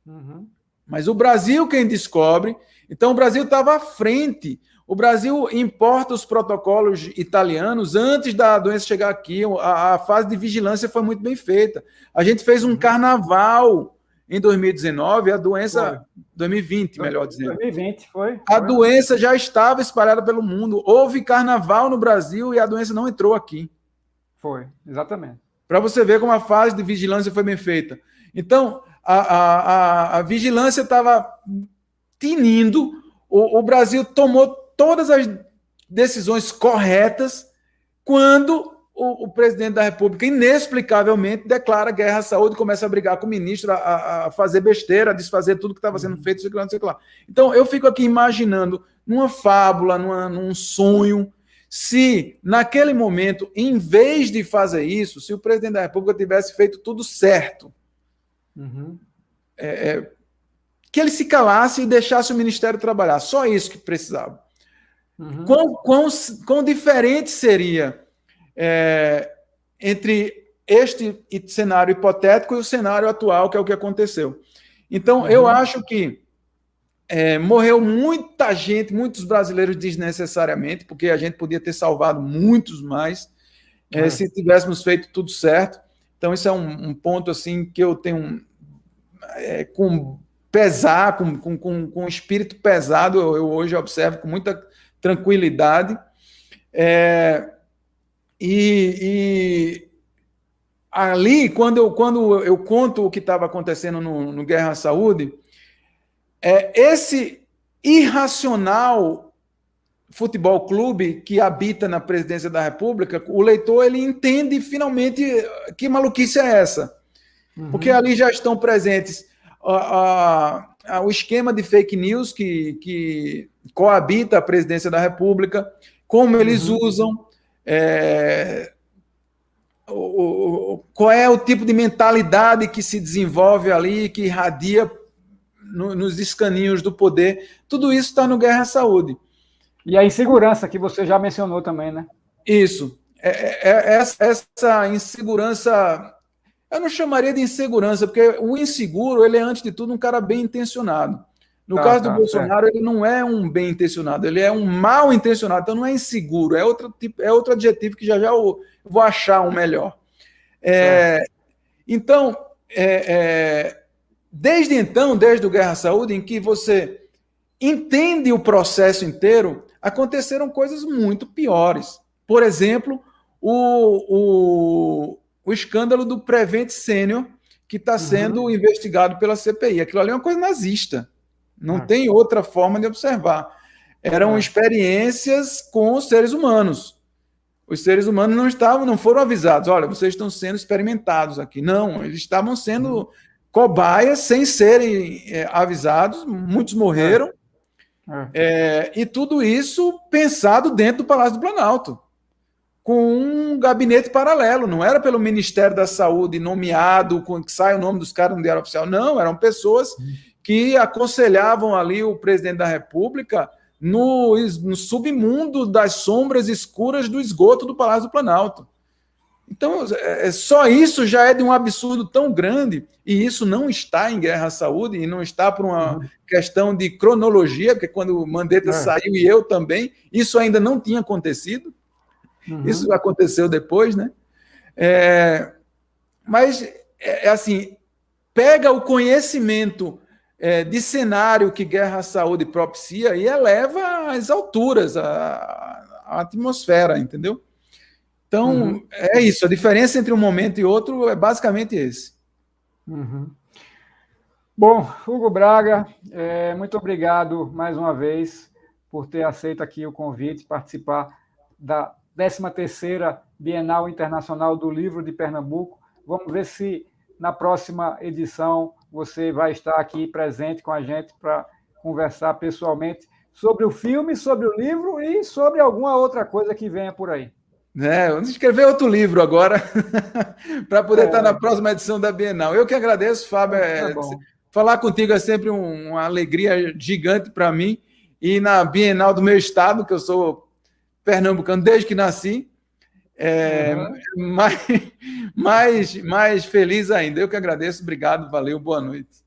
Uhum. Mas o Brasil quem descobre. Então o Brasil estava à frente. O Brasil importa os protocolos italianos antes da doença chegar aqui. A fase de vigilância foi muito bem feita. A gente fez um carnaval em 2019, a doença... Foi. 2020, melhor dizendo. 2020, foi. A doença já estava espalhada pelo mundo. Houve carnaval no Brasil e a doença não entrou aqui. Foi, exatamente. Para você ver como a fase de vigilância foi bem feita. Então, a vigilância estava tinindo, o Brasil tomou todas as decisões corretas quando o presidente da República, inexplicavelmente, declara guerra à saúde, começa a brigar com o ministro, a fazer besteira, a desfazer tudo que estava sendo feito, sei lá, não sei lá. Então, eu fico aqui imaginando, numa fábula, num sonho, se, naquele momento, em vez de fazer isso, se o presidente da República tivesse feito tudo certo, que ele se calasse e deixasse o Ministério trabalhar. Só isso que precisava. Quão diferente seria entre este cenário hipotético e o cenário atual, que é o que aconteceu. Então, eu acho que morreu muita gente, muitos brasileiros desnecessariamente, porque a gente podia ter salvado muitos mais se tivéssemos feito tudo certo. Então, isso é um ponto assim que eu tenho com pesar, com espírito pesado, eu hoje observo com muita tranquilidade. E ali, quando eu conto o que estava acontecendo no Guerra à Saúde, esse irracional futebol clube que habita na presidência da República, o leitor ele entende finalmente que maluquice é essa. Porque ali já estão presentes o esquema de fake news que coabita a presidência da República, como eles usam, qual é o tipo de mentalidade que se desenvolve ali, que irradia nos escaninhos do poder. Tudo isso está no Guerra à Saúde. E a insegurança que você já mencionou também, né? Isso. Essa insegurança... Eu não chamaria de insegurança, porque o inseguro, ele é, antes de tudo, um cara bem intencionado. No caso do Bolsonaro, ele não é um bem intencionado, ele é um mal intencionado, então não é inseguro, é outro adjetivo que já eu vou achar um melhor. Então, desde o Guerra à Saúde, em que você entende o processo inteiro, aconteceram coisas muito piores. Por exemplo, o escândalo do Prevent Senior, que está sendo investigado pela CPI. Aquilo ali é uma coisa nazista. Não tem outra forma de observar. Eram experiências com os seres humanos. Os seres humanos não foram avisados. Olha, vocês estão sendo experimentados aqui. Não, eles estavam sendo cobaias sem serem avisados. Muitos morreram. E tudo isso pensado dentro do Palácio do Planalto, com um gabinete paralelo. Não era pelo Ministério da Saúde nomeado, que sai o nome dos caras no Diário Oficial. Não, eram pessoas que aconselhavam ali o presidente da República no submundo das sombras escuras do esgoto do Palácio do Planalto. Então, só isso já é de um absurdo tão grande, e isso não está em Guerra à Saúde, e não está por uma questão de cronologia, porque quando o Mandetta saiu, e eu também, isso ainda não tinha acontecido. Isso aconteceu depois, né? Mas, assim, pega o conhecimento de cenário que Guerra à Saúde propicia e eleva às alturas, a atmosfera, entendeu? Então, é isso. A diferença entre um momento e outro é basicamente esse. Bom, Hugo Braga, muito obrigado mais uma vez por ter aceito aqui o convite, participar da 13ª Bienal Internacional do Livro de Pernambuco. Vamos ver se na próxima edição você vai estar aqui presente com a gente para conversar pessoalmente sobre o filme, sobre o livro e sobre alguma outra coisa que venha por aí. Vamos escrever outro livro agora para poder estar na próxima edição da Bienal. Eu que agradeço, Fábio. Falar contigo é sempre uma alegria gigante para mim. E na Bienal do meu estado, que eu sou pernambucano desde que nasci, mais feliz ainda. Eu que agradeço. Obrigado, valeu, boa noite.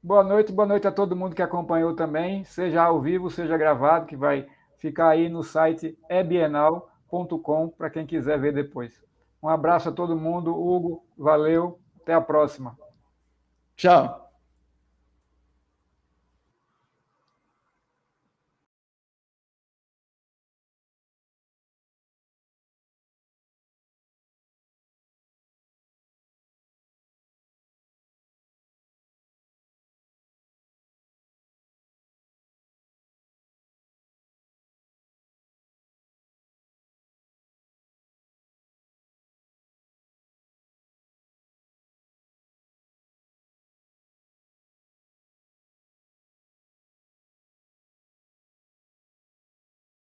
Boa noite a todo mundo que acompanhou também, seja ao vivo, seja gravado, que vai ficar aí no site ebienal.com para quem quiser ver depois. Um abraço a todo mundo, Hugo, valeu, até a próxima. Tchau.